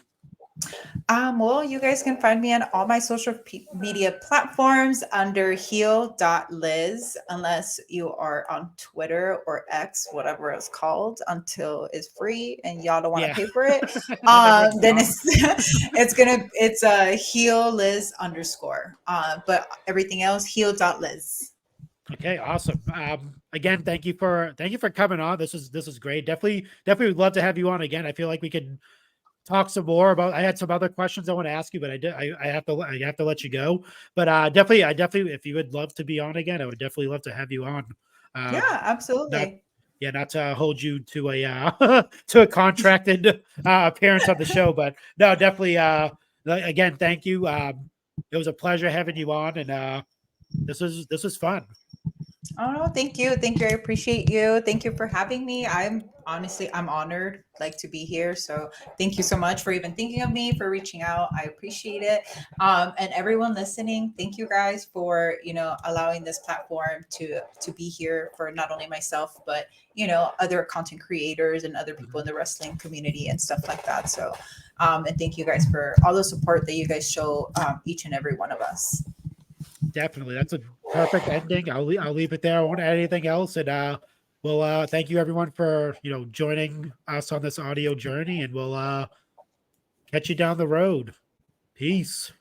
Well, you guys can find me on all my social media platforms under heal.liz, unless you are on Twitter or X, whatever it's called, until it's free and y'all don't want to Yeah. pay for it. Then everyone's Then gone. it's a heal liz underscore. But everything else, heal.liz. Okay, awesome. Again, thank you for coming on. This is great. Definitely would love to have you on again. I feel like we can talk some more about. I had some other questions I want to ask you, but I have to let you go. But I definitely, if you would love to be on again, I would definitely love to have you on. Yeah, Not absolutely. Yeah, not to hold you to a to a contracted appearance on the show, but no, definitely. Again, thank you. It was a pleasure having you on, and this is fun. Oh no, thank you. Thank you. I appreciate you. Thank you for having me. I'm honored like to be here. So thank you so much for even thinking of me, for reaching out. I appreciate it. And everyone listening, thank you guys for, allowing this platform to be here for not only myself, but other content creators and other people in Mhm. the wrestling community and stuff like that. So and thank you guys for all the support that you guys show each and every one of us. Definitely, that's a perfect ending. I'll leave it there. I won't add anything else, and well, thank you everyone for joining us on this audio journey, and we'll catch you down the road. Peace.